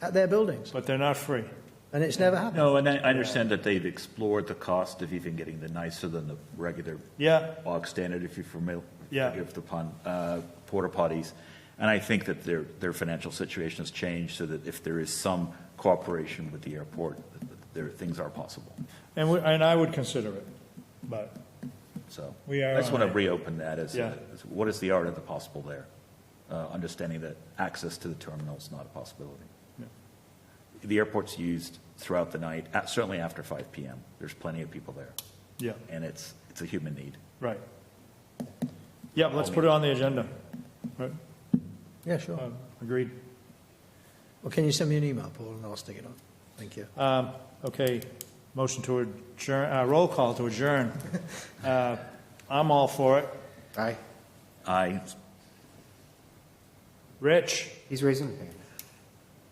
at their buildings, But they're not free. and it's never happened. No, and I understand that they've explored the cost of even getting the nicer than the regular Yeah, bog standard, if you're familiar, Yeah. forgive the pun, porta potties. And I think that their financial situation has changed so that if there is some cooperation with the airport, things are possible. and I would consider it, but So We are I just on want to it. reopen that as Yeah. what is the art of the possible there? Understanding that access to the terminal is not a possibility. The airport's used throughout the night, certainly after 5 p.m. There's plenty of people there, yeah, and it's a human need. right. Yeah, let's put it on the agenda. Right. Yeah, sure. Agreed. Well, can you send me an email, Paul, and I'll stick it on? Thank you. Okay, motion to adjourn, roll call to adjourn. I'm all for it. Aye. Rich? He's raising his hand.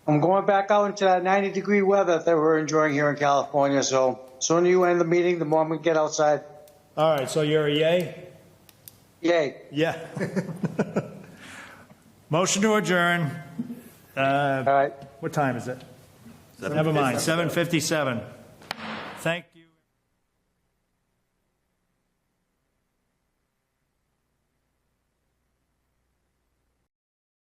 I'm going back out into that 90-degree weather that we're enjoying here in California. So sooner you end the meeting, the more we get outside. All right, so you're a yay? Yay. Yeah. Motion to adjourn. All right. What time is it? Never mind, 7:57. Thank